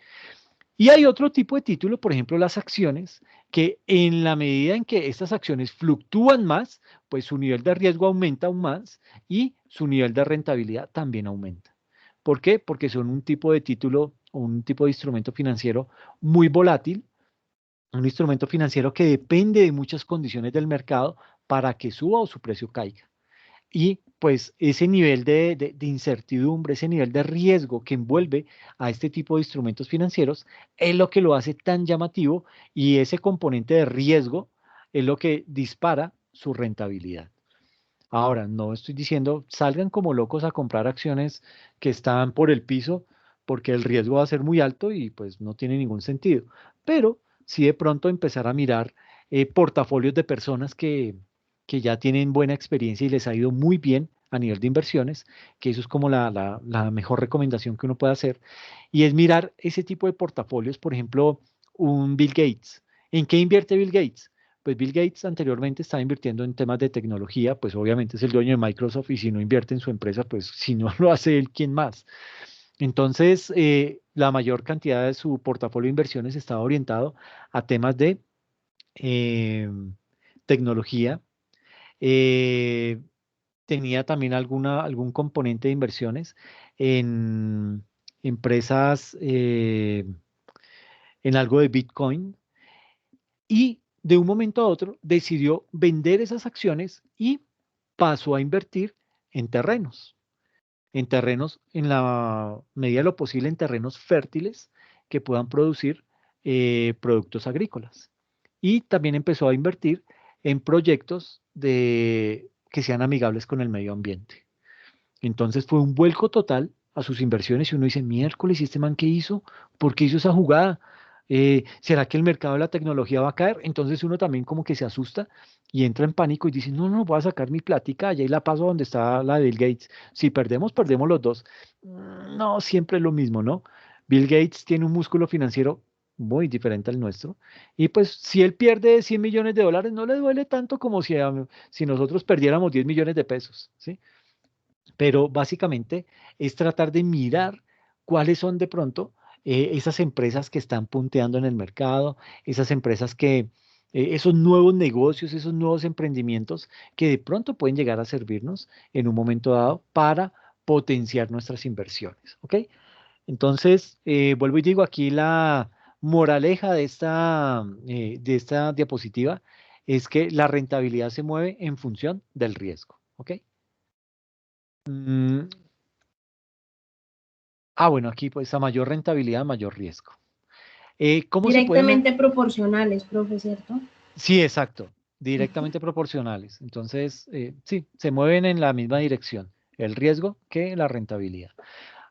Y hay otro tipo de título, por ejemplo, las acciones, que en la medida en que estas acciones fluctúan más, pues su nivel de riesgo aumenta aún más y su nivel de rentabilidad también aumenta. ¿Por qué? Porque son un tipo de título o un tipo de instrumento financiero muy volátil, un instrumento financiero que depende de muchas condiciones del mercado para que suba o su precio caiga. Y pues ese nivel de incertidumbre, ese nivel de riesgo que envuelve a este tipo de instrumentos financieros es lo que lo hace tan llamativo y ese componente de riesgo es lo que dispara su rentabilidad. Ahora, no estoy diciendo salgan como locos a comprar acciones que están por el piso porque el riesgo va a ser muy alto y pues no tiene ningún sentido. Pero sí de pronto empezar a mirar portafolios de personas que ya tienen buena experiencia y les ha ido muy bien a nivel de inversiones, que eso es como la mejor recomendación que uno puede hacer. Y es mirar ese tipo de portafolios, por ejemplo, un Bill Gates. ¿En qué invierte Bill Gates? Pues Bill Gates anteriormente estaba invirtiendo en temas de tecnología, pues obviamente es el dueño de Microsoft y si no invierte en su empresa, pues si no lo hace él, ¿quién más? Entonces, la mayor cantidad de su portafolio de inversiones estaba orientado a temas de eh, tecnología. eh, Tenía también algún componente de inversiones en empresas, en algo de Bitcoin y de un momento a otro decidió vender esas acciones y pasó a invertir en terrenos, en la medida de lo posible, en terrenos fértiles que puedan producir productos agrícolas. Y también empezó a invertir en proyectos que sean amigables con el medio ambiente. Entonces fue un vuelco total a sus inversiones y uno dice, miércoles, ¿y este man qué hizo? ¿Por qué hizo esa jugada? ¿Será que el mercado de la tecnología va a caer? Entonces uno también como que se asusta y entra en pánico y dice, no, no, voy a sacar mi plática allá y la paso donde está la de Bill Gates. Si perdemos, perdemos los dos. No, siempre es lo mismo, ¿no? Bill Gates tiene un músculo financiero muy diferente al nuestro y pues si él pierde 100 millones de dólares no le duele tanto como si nosotros perdiéramos 10 millones de pesos, ¿sí? Pero básicamente es tratar de mirar cuáles son de pronto esas empresas que están punteando en el mercado, esas empresas esos nuevos negocios, esos nuevos emprendimientos que de pronto pueden llegar a servirnos en un momento dado para potenciar nuestras inversiones, ¿ok? Entonces, vuelvo y digo aquí la moraleja de esta diapositiva es que la rentabilidad se mueve en función del riesgo, ¿ok? Mm, bueno, aquí pues a mayor rentabilidad, mayor riesgo. ¿Cómo se puede medir? Directamente proporcionales, profe, ¿cierto? Sí, exacto, Ujú. directamente proporcionales. Entonces, sí, se mueven en la misma dirección, el riesgo que la rentabilidad.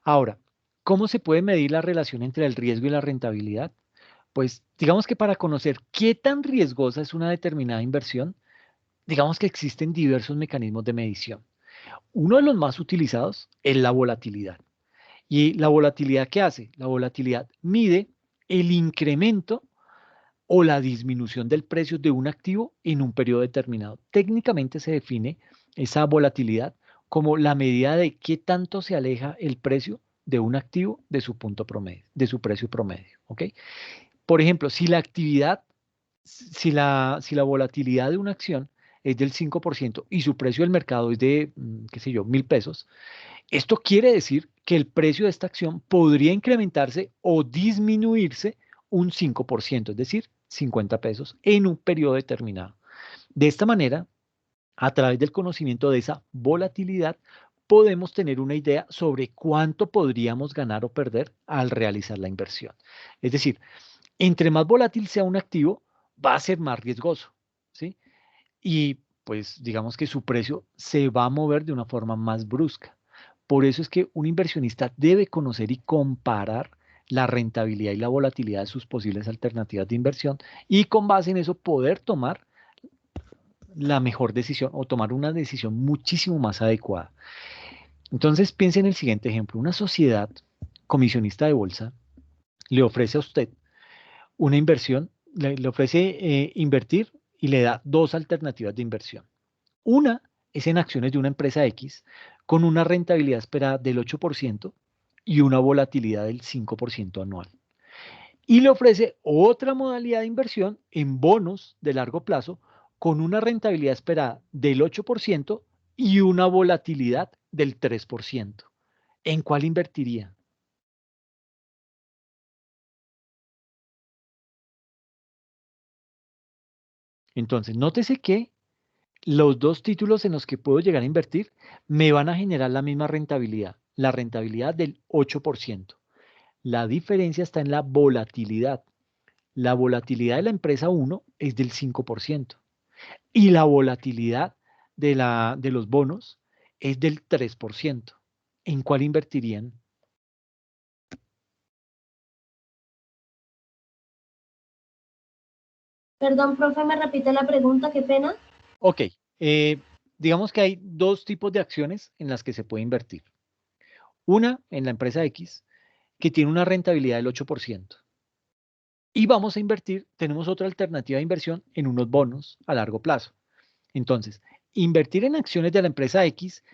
Ahora, ¿cómo se puede medir la relación entre el riesgo y la rentabilidad? Pues digamos que para conocer qué tan riesgosa es una determinada inversión, digamos que existen diversos mecanismos de medición. Uno de los más utilizados es la volatilidad. ¿Y la volatilidad qué hace? La volatilidad mide el incremento o la disminución del precio de un activo en un periodo determinado. Técnicamente se define esa volatilidad como la medida de qué tanto se aleja el precio de un activo de su punto promedio, de su precio promedio, ¿ok? Por ejemplo, si la actividad, si la volatilidad de una acción es del 5% y su precio del mercado es de, qué sé yo, 1.000 pesos, esto quiere decir que el precio de esta acción podría incrementarse o disminuirse un 5%, es decir, 50 pesos en un periodo determinado. De esta manera, a través del conocimiento de esa volatilidad, podemos tener una idea sobre cuánto podríamos ganar o perder al realizar la inversión. Es decir, entre más volátil sea un activo, va a ser más riesgoso, ¿sí? Y pues digamos que su precio se va a mover de una forma más brusca. Por eso es que un inversionista debe conocer y comparar la rentabilidad y la volatilidad de sus posibles alternativas de inversión y con base en eso poder tomar la mejor decisión o tomar una decisión muchísimo más adecuada. Entonces piense en el siguiente ejemplo. Una sociedad comisionista de bolsa le ofrece a usted una inversión, le ofrece invertir y le da dos alternativas de inversión. Una es en acciones de una empresa X con una rentabilidad esperada del 8% y una volatilidad del 5% anual. Y le ofrece otra modalidad de inversión en bonos de largo plazo con una rentabilidad esperada del 8% y una volatilidad del 3%. ¿En cuál invertiría? Entonces, nótese que los dos títulos en los que puedo llegar a invertir me van a generar la misma rentabilidad, la rentabilidad del 8%. La diferencia está en la volatilidad. La volatilidad de la empresa 1 es del 5% y la volatilidad de los bonos es del 3%. ¿En cuál invertirían? Perdón, profe, ¿me repite la pregunta? Qué pena. Ok, digamos que hay dos tipos de acciones en las que se puede invertir. Una en la empresa X que tiene una rentabilidad del 8%. Y vamos a invertir, tenemos otra alternativa de inversión en unos bonos a largo plazo. Entonces, invertir en acciones de la empresa X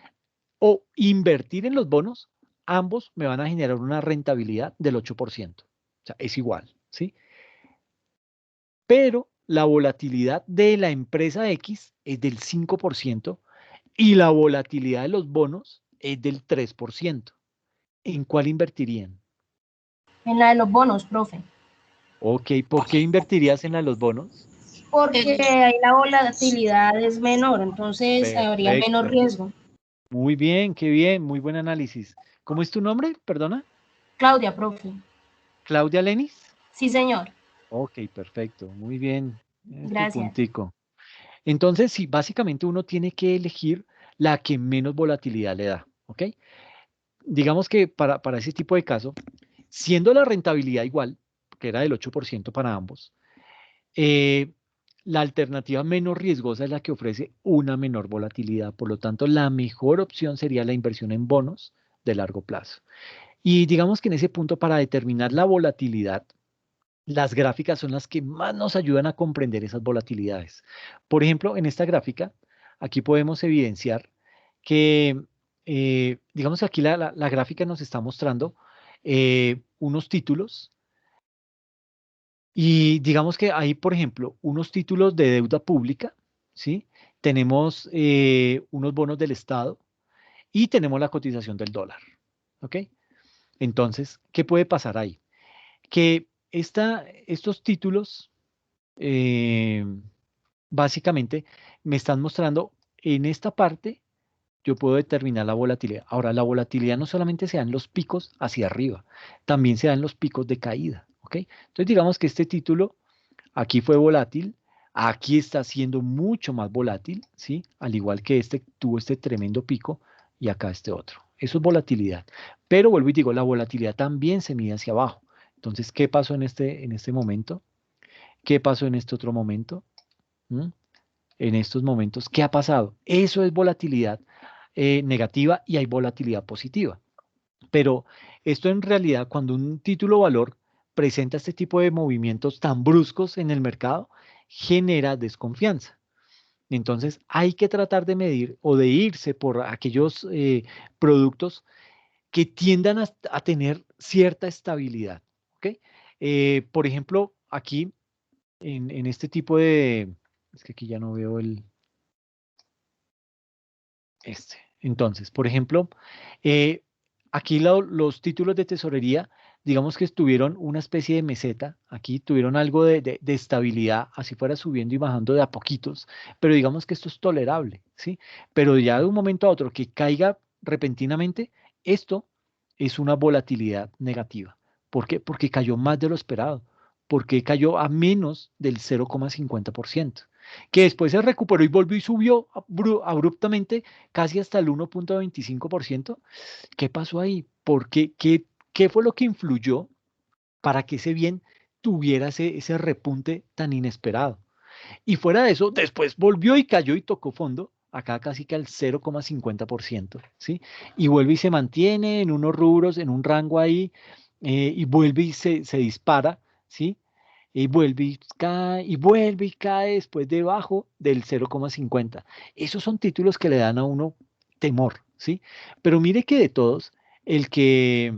o invertir en los bonos, ambos me van a generar una rentabilidad del 8%. O sea, es igual, ¿sí? Pero la volatilidad de la empresa X es del 5% y la volatilidad de los bonos es del 3%. ¿En cuál invertirían? En la de los bonos, profe. Ok, ¿por qué invertirías en la de los bonos? Porque ahí la volatilidad es menor, entonces habría menos Perfecto. riesgo. Muy bien, qué bien, muy buen análisis. ¿Cómo es tu nombre? Perdona. Claudia, profe. Claudia Lenis. Sí, señor. Ok, perfecto, muy bien. Es tu Gracias. puntico. Entonces, sí, básicamente uno tiene que elegir la que menos volatilidad le da, ¿ok? Digamos que para ese tipo de caso, siendo la rentabilidad igual, que era del 8% para ambos, eh, la alternativa menos riesgosa es la que ofrece una menor volatilidad. Por lo tanto, la mejor opción sería la inversión en bonos de largo plazo. Y digamos que en ese punto, para determinar la volatilidad, las gráficas son las que más nos ayudan a comprender esas volatilidades. Por ejemplo, en esta gráfica, aquí podemos evidenciar que, digamos que aquí la gráfica nos está mostrando unos títulos y digamos que hay, por ejemplo, unos títulos de deuda pública, ¿sí? Tenemos unos bonos del Estado y tenemos la cotización del dólar, ¿ok? Entonces, ¿qué puede pasar ahí? Que estos títulos eh, básicamente me están mostrando en esta parte, yo puedo determinar la volatilidad. Ahora, la volatilidad no solamente se da en los picos hacia arriba, también se da en los picos de caída, ¿ok? Entonces, digamos que este título aquí fue volátil, aquí está siendo mucho más volátil, ¿sí? Al igual que este tuvo este tremendo pico y acá este otro. Eso es volatilidad. Pero vuelvo y digo, la volatilidad también se mide hacia abajo. Entonces, ¿qué pasó en este momento? ¿Qué pasó en este otro momento? ¿Mm? En estos momentos, ¿qué ha pasado? Eso es volatilidad negativa y hay volatilidad positiva. Pero esto en realidad, cuando un título valor presenta este tipo de movimientos tan bruscos en el mercado, genera desconfianza. Entonces hay que tratar de medir o de irse por aquellos productos que tiendan a tener cierta estabilidad. ¿Ok? Por ejemplo, aquí en este tipo de... Es que aquí ya no veo este. Entonces, por ejemplo, eh, aquí los títulos de tesorería, digamos que tuvieron una especie de meseta, aquí tuvieron algo de estabilidad, así fuera subiendo y bajando de a poquitos, pero digamos que esto es tolerable, ¿sí? Pero ya de un momento a otro que caiga repentinamente, esto es una volatilidad negativa. ¿Por qué? Porque cayó más de lo esperado, porque cayó a menos del 0,50%, que después se recuperó y volvió y subió abruptamente casi hasta el 1,25%. ¿Qué pasó ahí? ¿Por qué? ¿Qué fue lo que influyó para que ese bien tuviera ese repunte tan inesperado? Y fuera de eso, después volvió y cayó y tocó fondo, acá casi que al 0,50%, ¿sí? Y vuelve y se mantiene en unos rubros, en un rango ahí, y vuelve y se dispara, ¿sí? Y vuelve y cae después debajo del 0,50. Esos son títulos que le dan a uno temor, ¿sí? Pero mire que de todos, el que,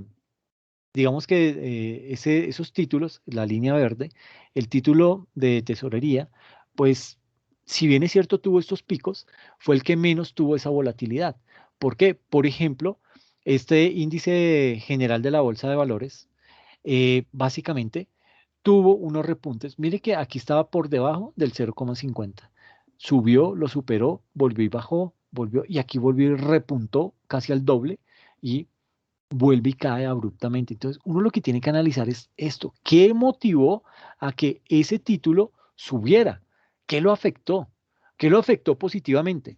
digamos que esos títulos, la línea verde, el título de tesorería, pues si bien es cierto tuvo estos picos, fue el que menos tuvo esa volatilidad. ¿Por qué? Por ejemplo, este índice general de la Bolsa de Valores, básicamente tuvo unos repuntes. Mire que aquí estaba por debajo del 0,50. Subió, lo superó, volvió y bajó, volvió y aquí volvió y repuntó casi al doble y vuelve y cae abruptamente. Entonces, uno lo que tiene que analizar es esto. ¿Qué motivó a que ese título subiera? ¿Qué lo afectó? ¿Qué lo afectó positivamente?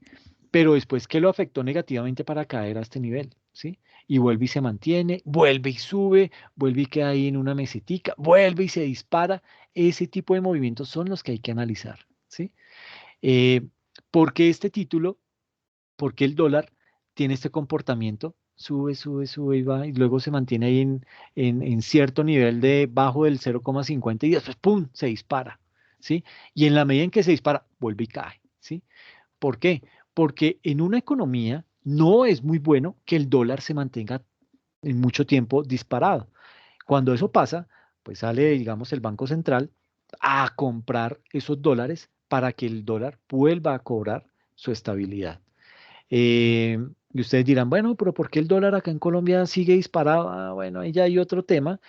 Pero después, ¿qué lo afectó negativamente para caer a este nivel? ¿Sí? Y vuelve y se mantiene, vuelve y sube, vuelve y queda ahí en una mesetica, vuelve y se dispara. Ese tipo de movimientos son los que hay que analizar. ¿Sí? Eh, ¿Por qué este título? ¿Por qué el dólar tiene este comportamiento? Sube, sube, sube y va, y luego se mantiene ahí en cierto nivel de bajo del 0,50 y después, ¡pum!, se dispara, ¿sí? Y en la medida en que se dispara, vuelve y cae, ¿sí? ¿Por qué? Porque en una economía no es muy bueno que el dólar se mantenga en mucho tiempo disparado. Cuando eso pasa, pues sale, digamos, el Banco Central a comprar esos dólares para que el dólar vuelva a cobrar su estabilidad. Eh, y ustedes dirán, bueno, pero ¿por qué el dólar acá en Colombia sigue disparado? Ah, bueno, ahí ya hay otro tema,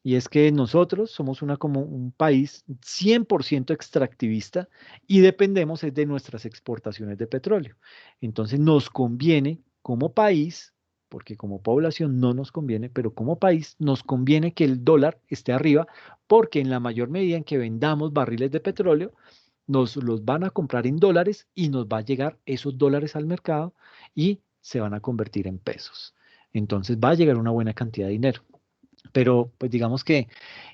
y es que nosotros somos como un país 100% extractivista y dependemos es de nuestras exportaciones de petróleo. Entonces nos conviene como país, porque como población no nos conviene, pero como país nos conviene que el dólar esté arriba, porque en la mayor medida en que vendamos barriles de petróleo, nos los van a comprar en dólares y nos va a llegar esos dólares al mercado y se van a convertir en pesos. Entonces va a llegar una buena cantidad de dinero. Pero pues digamos que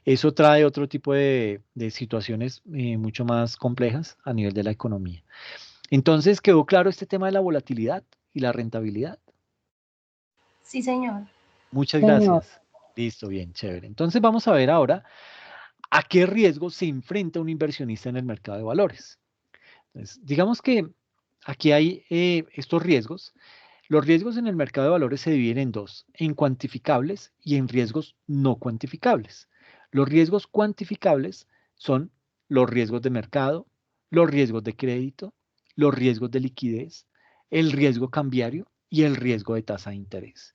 eso trae otro tipo de situaciones mucho más complejas a nivel de la economía. Entonces quedó claro este tema de la volatilidad y la rentabilidad. Sí, señor. Muchas Señor. gracias. Listo, bien, chévere. Entonces vamos a ver ahora a qué riesgo se enfrenta un inversionista en el mercado de valores. Entonces, digamos que aquí hay estos riesgos. Los riesgos en el mercado de valores se dividen en dos, en cuantificables y en riesgos no cuantificables. Los riesgos cuantificables son los riesgos de mercado, los riesgos de crédito, los riesgos de liquidez, el riesgo cambiario y el riesgo de tasa de interés.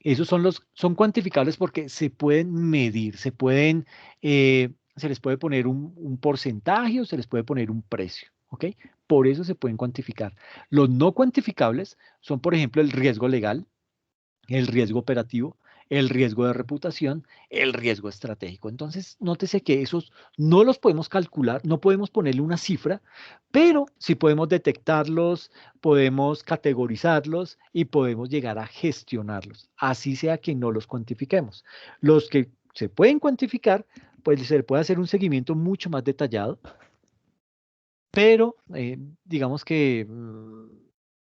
Esos son cuantificables porque se pueden medir, se les puede poner un porcentaje o se les puede poner un precio, ¿ok? Por eso se pueden cuantificar. Los no cuantificables son, por ejemplo, el riesgo legal, el riesgo operativo, el riesgo de reputación, el riesgo estratégico. Entonces, nótese que esos no los podemos calcular, no podemos ponerle una cifra, pero sí podemos detectarlos, podemos categorizarlos y podemos llegar a gestionarlos, así sea que no los cuantifiquemos. Los que se pueden cuantificar, pues se le puede hacer un seguimiento mucho más detallado, pero digamos que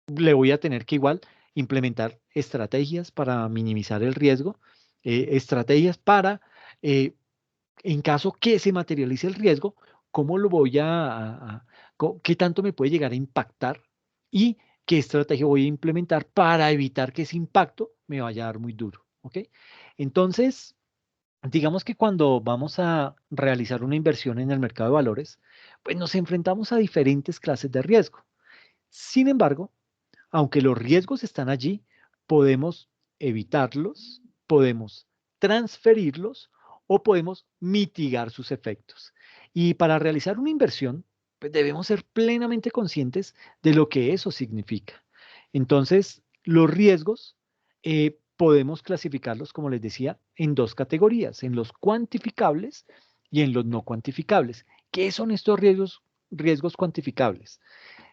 le voy a tener que igual implementar estrategias para minimizar el riesgo, estrategias para, en caso que se materialice el riesgo, cómo lo voy qué tanto me puede llegar a impactar y qué estrategia voy a implementar para evitar que ese impacto me vaya a dar muy duro, ¿ok? Entonces, digamos que cuando vamos a realizar una inversión en el mercado de valores, pues nos enfrentamos a diferentes clases de riesgo. Sin embargo, aunque los riesgos están allí, podemos evitarlos, podemos transferirlos o podemos mitigar sus efectos. Y para realizar una inversión, pues debemos ser plenamente conscientes de lo que eso significa. Entonces, los riesgos podemos clasificarlos, como les decía, en dos categorías, en los cuantificables y en los no cuantificables. ¿Qué son estos riesgos cuantificables?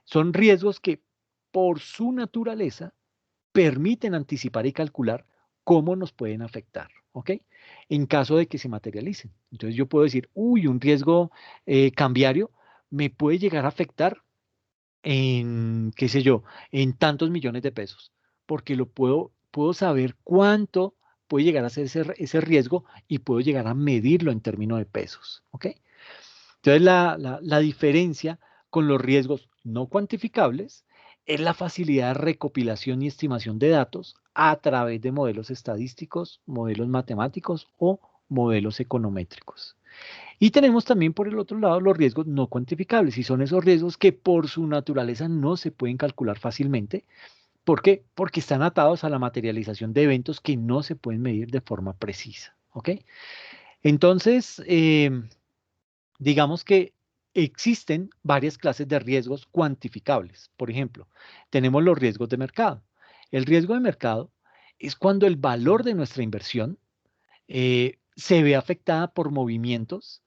Son riesgos que por su naturaleza permiten anticipar y calcular cómo nos pueden afectar, ¿ok? En caso de que se materialicen. Entonces yo puedo decir, uy, un riesgo cambiario me puede llegar a afectar en, qué sé yo, en tantos millones de pesos, porque puedo saber cuánto puede llegar a ser ese riesgo y puedo llegar a medirlo en términos de pesos, ¿ok? Entonces, la diferencia con los riesgos no cuantificables es la facilidad de recopilación y estimación de datos a través de modelos estadísticos, modelos matemáticos o modelos econométricos. Y tenemos también por el otro lado los riesgos no cuantificables, y son esos riesgos que por su naturaleza no se pueden calcular fácilmente. ¿Por qué? Porque están atados a la materialización de eventos que no se pueden medir de forma precisa. ¿Ok? Entonces, digamos que existen varias clases de riesgos cuantificables. Por ejemplo, tenemos los riesgos de mercado. El riesgo de mercado es cuando el valor de nuestra inversión se ve afectada por movimientos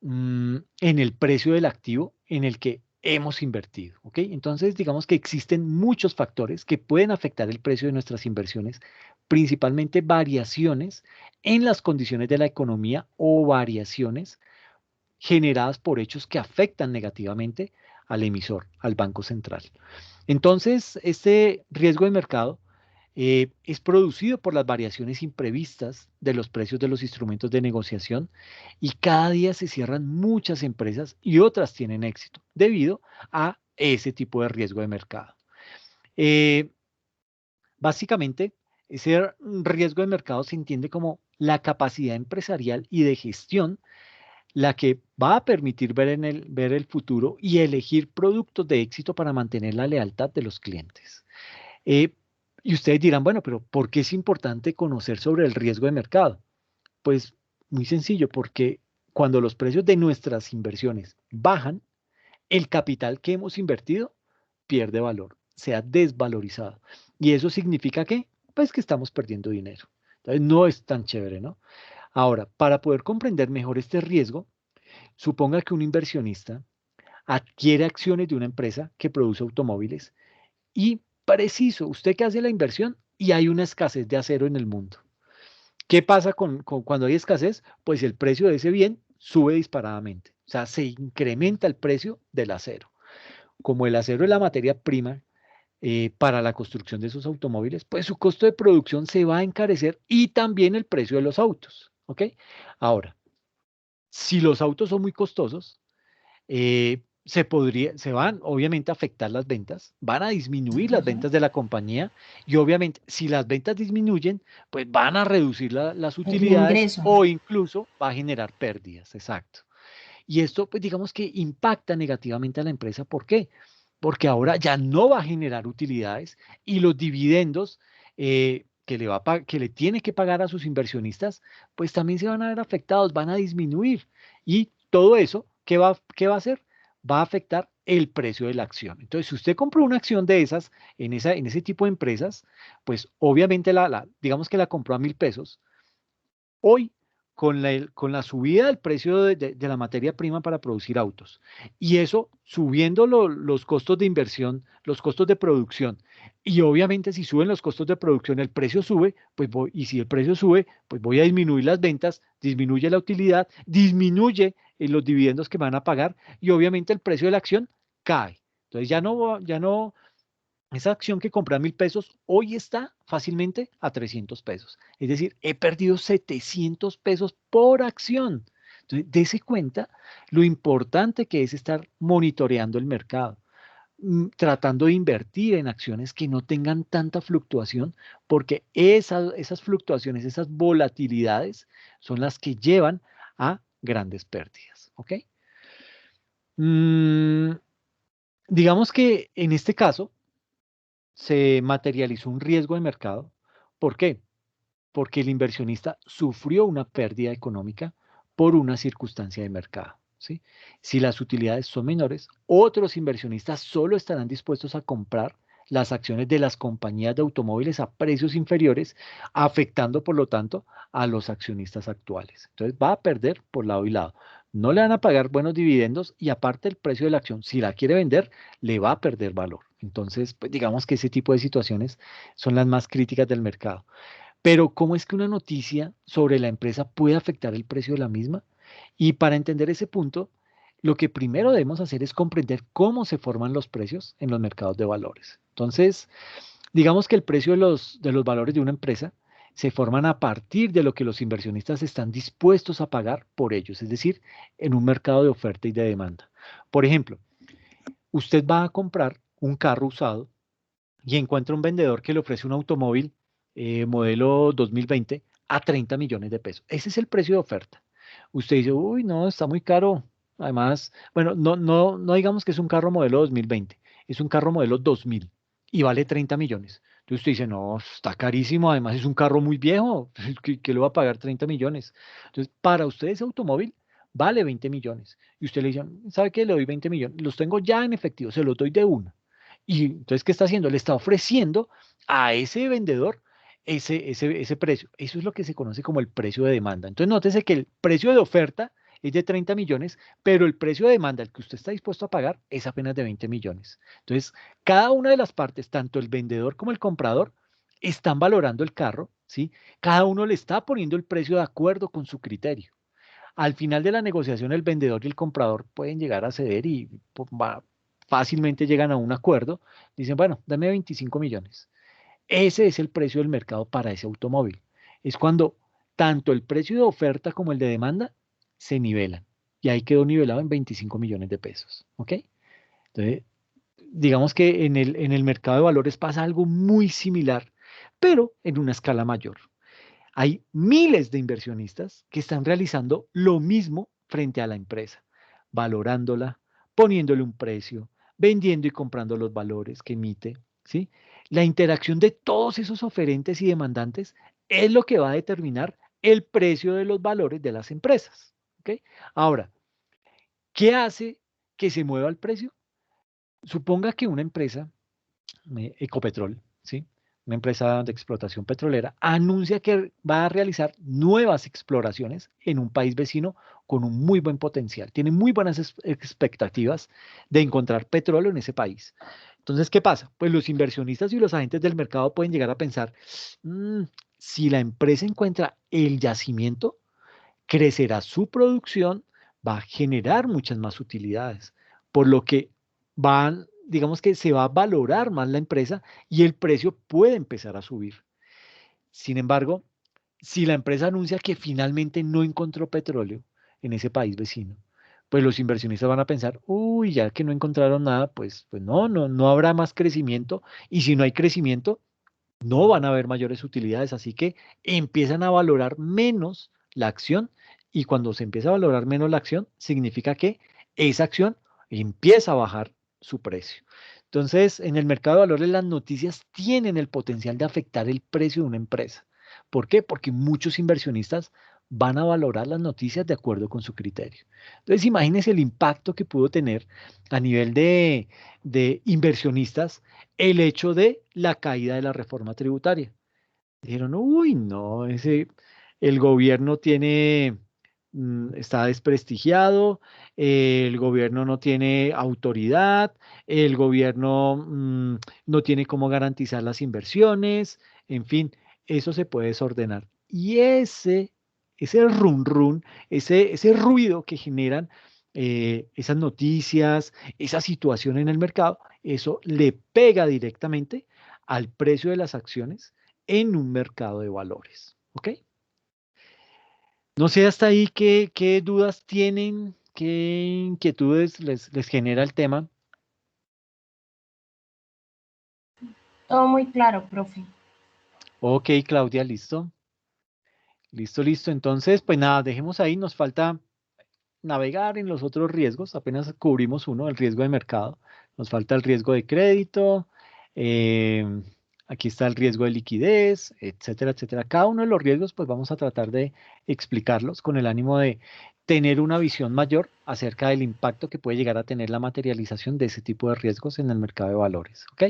en el precio del activo en el que hemos invertido. ¿Ok? Entonces, digamos que existen muchos factores que pueden afectar el precio de nuestras inversiones, principalmente variaciones en las condiciones de la economía o variaciones generadas por hechos que afectan negativamente al emisor, al Banco Central. Entonces, este riesgo de mercado es producido por las variaciones imprevistas de los precios de los instrumentos de negociación y cada día se cierran muchas empresas y otras tienen éxito debido a ese tipo de riesgo de mercado. Eh, Básicamente, ese riesgo de mercado se entiende como la capacidad empresarial y de gestión la que va a permitir ver el futuro y elegir productos de éxito para mantener la lealtad de los clientes. Eh, y ustedes dirán, bueno, pero ¿por qué es importante conocer sobre el riesgo de mercado? Pues muy sencillo, porque cuando los precios de nuestras inversiones bajan, el capital que hemos invertido pierde valor, se ha desvalorizado. ¿Y eso significa qué? Pues que estamos perdiendo dinero. Entonces no es tan chévere, ¿no? Ahora, para poder comprender mejor este riesgo, suponga que un inversionista adquiere acciones de una empresa que produce automóviles y preciso, usted que hace la inversión y hay una escasez de acero en el mundo. ¿Qué pasa cuando hay escasez? Pues el precio de ese bien sube disparadamente. O sea, se incrementa el precio del acero. Como el acero es la materia prima para la construcción de esos automóviles, pues su costo de producción se va a encarecer y también el precio de los autos. ¿Ok? Ahora, si los autos son muy costosos, se van obviamente a afectar las ventas, van a disminuir las ventas de la compañía y obviamente si las ventas disminuyen, pues van a reducir las El utilidades ingreso. o incluso va a generar pérdidas, exacto. Y esto pues digamos que impacta negativamente a la empresa. ¿Por qué? Porque ahora ya no va a generar utilidades y los dividendos que le tiene que pagar a sus inversionistas, pues también se van a ver afectados, van a disminuir. Y todo eso, ¿qué va a hacer? Va a afectar el precio de la acción. Entonces, si usted compró una acción de esas en ese tipo de empresas, pues obviamente digamos que la compró a 1.000 pesos. Hoy, con la subida del precio de la materia prima para producir autos, y eso subiendo los costos de inversión, los costos de producción, y obviamente si suben los costos de producción, el precio sube, y si el precio sube, pues voy a disminuir las ventas, disminuye la utilidad, disminuye los dividendos que van a pagar, y obviamente el precio de la acción cae. Entonces ya no Esa acción que compré a 1.000 pesos, hoy está fácilmente a 300 pesos. Es decir, he perdido 700 pesos por acción. Entonces, dése cuenta lo importante que es estar monitoreando el mercado, tratando de invertir en acciones que no tengan tanta fluctuación, porque esas fluctuaciones, esas volatilidades son las que llevan a grandes pérdidas. ¿Ok? Mm, digamos que en este caso se materializó un riesgo de mercado. ¿Por qué? Porque el inversionista sufrió una pérdida económica por una circunstancia de mercado. ¿Sí? Si las utilidades son menores, otros inversionistas solo estarán dispuestos a comprar las acciones de las compañías de automóviles a precios inferiores, afectando por lo tanto a los accionistas actuales. Entonces va a perder por lado y lado. No le van a pagar buenos dividendos y aparte el precio de la acción, si la quiere vender, le va a perder valor. Entonces, pues digamos que ese tipo de situaciones son las más críticas del mercado. Pero ¿cómo es que una noticia sobre la empresa puede afectar el precio de la misma? Y para entender ese punto, lo que primero debemos hacer es comprender cómo se forman los precios en los mercados de valores. Entonces, digamos que el precio de los valores de una empresa se forman a partir de lo que los inversionistas están dispuestos a pagar por ellos, es decir, en un mercado de oferta y de demanda. Por ejemplo, usted va a comprar un carro usado y encuentra un vendedor que le ofrece un automóvil modelo 2020 a 30 millones de pesos. Ese es el precio de oferta. Usted dice, uy, no, está muy caro. Además, bueno, no digamos que es un carro modelo 2020, es un carro modelo 2000 y vale 30 millones. Entonces usted dice, no, está carísimo, además es un carro muy viejo, ¿qué le va a pagar 30 millones? Entonces, para usted ese automóvil vale 20 millones. Y usted le dice, ¿sabe qué? Le doy 20 millones. Los tengo ya en efectivo, se los doy de una. Y entonces, ¿qué está haciendo? Le está ofreciendo a ese vendedor ese precio. Eso es lo que se conoce como el precio de demanda. Entonces, nótese que el precio de oferta es de 30 millones, pero el precio de demanda, el que usted está dispuesto a pagar, es apenas de 20 millones. Entonces, cada una de las partes, tanto el vendedor como el comprador, están valorando el carro, ¿sí? Cada uno le está poniendo el precio de acuerdo con su criterio. Al final de la negociación, el vendedor y el comprador pueden llegar a ceder y fácilmente llegan a un acuerdo. Dicen, bueno, dame 25 millones. Ese es el precio del mercado para ese automóvil. Es cuando tanto el precio de oferta como el de demanda se nivelan. Y ahí quedó nivelado en 25 millones de pesos. ¿Ok? Entonces, digamos que en el mercado de valores pasa algo muy similar, pero en una escala mayor. Hay miles de inversionistas que están realizando lo mismo frente a la empresa, valorándola, poniéndole un precio, vendiendo y comprando los valores que emite, ¿sí? La interacción de todos esos oferentes y demandantes es lo que va a determinar el precio de los valores de las empresas, ¿ok? Ahora, ¿qué hace que se mueva el precio? Suponga que una empresa Ecopetrol, ¿sí? Una empresa de explotación petrolera, anuncia que va a realizar nuevas exploraciones en un país vecino con un muy buen potencial. Tiene muy buenas expectativas de encontrar petróleo en ese país. Entonces, ¿qué pasa? Pues los inversionistas y los agentes del mercado pueden llegar a pensar, "Mm, si la empresa encuentra el yacimiento, crecerá su producción, va a generar muchas más utilidades, por lo que digamos que se va a valorar más la empresa y el precio puede empezar a subir. Sin embargo, si la empresa anuncia que finalmente no encontró petróleo en ese país vecino, pues los inversionistas van a pensar, uy, ya que no encontraron nada, pues no habrá más crecimiento y si no hay crecimiento, no van a haber mayores utilidades, así que empiezan a valorar menos la acción y cuando se empieza a valorar menos la acción, significa que esa acción empieza a bajar su precio. Entonces, en el mercado de valores, las noticias tienen el potencial de afectar el precio de una empresa. ¿Por qué? Porque muchos inversionistas van a valorar las noticias de acuerdo con su criterio. Entonces, imagínense el impacto que pudo tener a nivel de inversionistas el hecho de la caída de la reforma tributaria. Dijeron, uy, no, el gobierno está desprestigiado, el gobierno no tiene autoridad, el gobierno no tiene cómo garantizar las inversiones, en fin, eso se puede desordenar. Y ese run run, ese ruido que generan, esas noticias, esa situación en el mercado, eso le pega directamente al precio de las acciones en un mercado de valores. ¿Ok? No sé hasta ahí qué dudas tienen, qué inquietudes les genera el tema. Todo muy claro, profe. Ok, Claudia, listo. Listo, listo. Entonces, pues nada, dejemos ahí. Nos falta navegar en los otros riesgos. Apenas cubrimos uno, el riesgo de mercado. Nos falta el riesgo de crédito. eh, Aquí está el riesgo de liquidez, etcétera, etcétera. Cada uno de los riesgos, pues vamos a tratar de explicarlos con el ánimo de tener una visión mayor acerca del impacto que puede llegar a tener la materialización de ese tipo de riesgos en el mercado de valores. ¿Ok?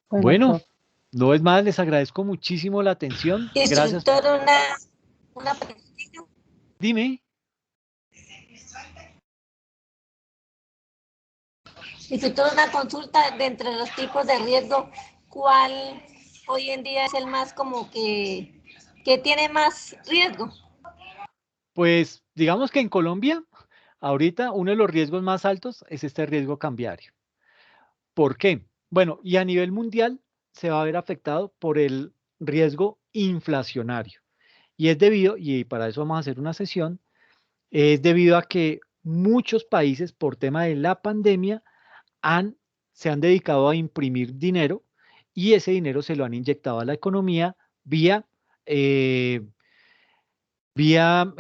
Bueno, Bueno, profe. no es más, les agradezco muchísimo la atención. Gracias. Instructor, una preguntita. Dime. Instructor, una consulta de entre los tipos de riesgo, ¿cuál hoy en día es el más como que tiene más riesgo? Pues digamos que en Colombia, ahorita uno de los riesgos más altos es este riesgo cambiario. ¿Por qué? Bueno, y a nivel mundial se va a ver afectado por el riesgo inflacionario. Y es debido, y para eso vamos a hacer una sesión, es debido a que muchos países por tema de la pandemia se han dedicado a imprimir dinero y ese dinero se lo han inyectado a la economía vía eh, vía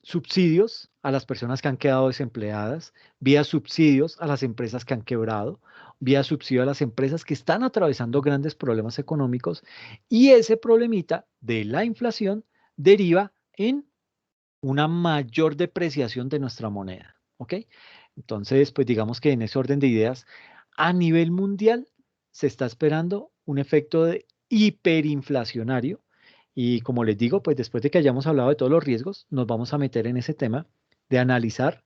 subsidios a las personas que han quedado desempleadas, vía subsidios a las empresas que han quebrado, vía subsidio a las empresas que están atravesando grandes problemas económicos y ese problemita de la inflación deriva en una mayor depreciación de nuestra moneda. ¿Ok? Entonces, pues digamos que en ese orden de ideas, a nivel mundial se está esperando un efecto de hiperinflacionario y como les digo, pues después de que hayamos hablado de todos los riesgos, nos vamos a meter en ese tema de analizar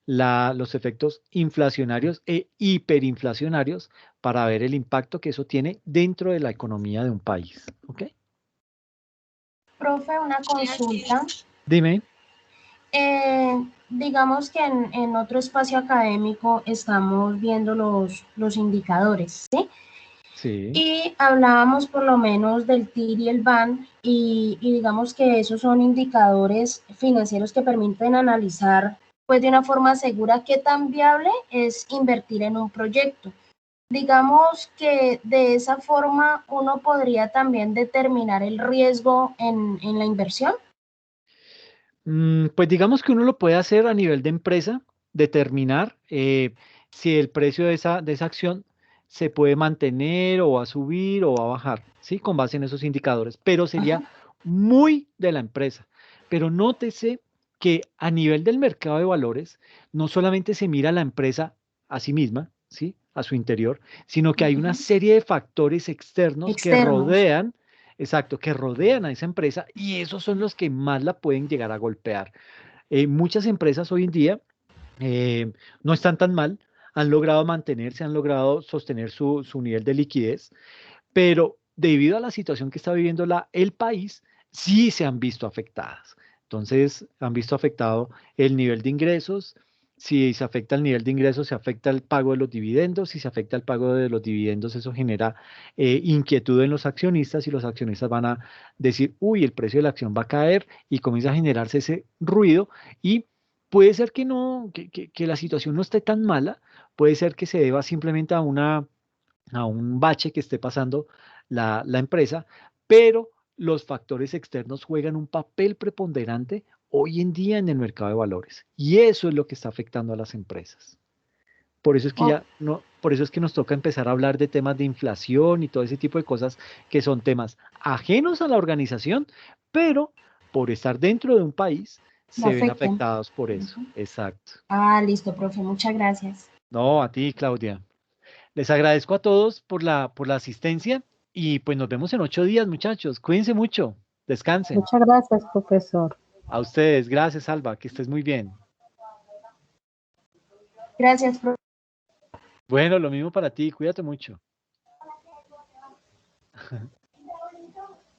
los efectos inflacionarios e hiperinflacionarios para ver el impacto que eso tiene dentro de la economía de un país. ¿Ok? Profe, una consulta. Dime. Digamos que en otro espacio académico estamos viendo los indicadores, ¿sí? Sí. Y hablábamos por lo menos del TIR y el BAN y digamos que esos son indicadores financieros que permiten analizar pues de una forma segura qué tan viable es invertir en un proyecto. Digamos que de esa forma uno podría también determinar el riesgo en la inversión. Pues digamos que uno lo puede hacer a nivel de empresa, determinar si el precio de esa acción se puede mantener o va a subir o va a bajar, ¿sí? Con base en esos indicadores, pero sería Ajá. muy de la empresa. Pero nótese que a nivel del mercado de valores, no solamente se mira la empresa a sí misma, ¿sí? A su interior, sino que hay una Ujú. serie de factores externos que Externos. rodean. Exacto, que rodean a esa empresa y esos son los que más la pueden llegar a golpear. Muchas empresas hoy en día eh, no están tan mal, han logrado mantenerse, han logrado sostener su nivel de liquidez, pero debido a la situación que está viviendo el país, sí se han visto afectadas. Entonces, han visto afectado el nivel de ingresos. Si se afecta el nivel de ingresos, se afecta el pago de los dividendos. Si se afecta el pago de los dividendos, eso genera inquietud en los accionistas y los accionistas van a decir, uy, el precio de la acción va a caer y comienza a generarse ese ruido y puede ser que no, que la situación no esté tan mala, puede ser que se deba simplemente a un bache que esté pasando la empresa, pero los factores externos juegan un papel preponderante hoy en día en el mercado de valores y eso es lo que está afectando a las empresas. Por eso es que Oh, ya no, por eso es que nos toca empezar a hablar de temas de inflación y todo ese tipo de cosas que son temas ajenos a la organización, pero por estar dentro de un país lo se ven afectan. afectados por eso. Ujú. Exacto. Ah, listo, profe, muchas gracias. No, a ti, Claudia. Les agradezco a todos por la asistencia y pues nos vemos en 8 días, muchachos. Cuídense mucho. Descansen. Muchas gracias, profesor. A ustedes. Gracias, Alba. Que estés muy bien. Gracias, profe. Bueno, lo mismo para ti. Cuídate mucho.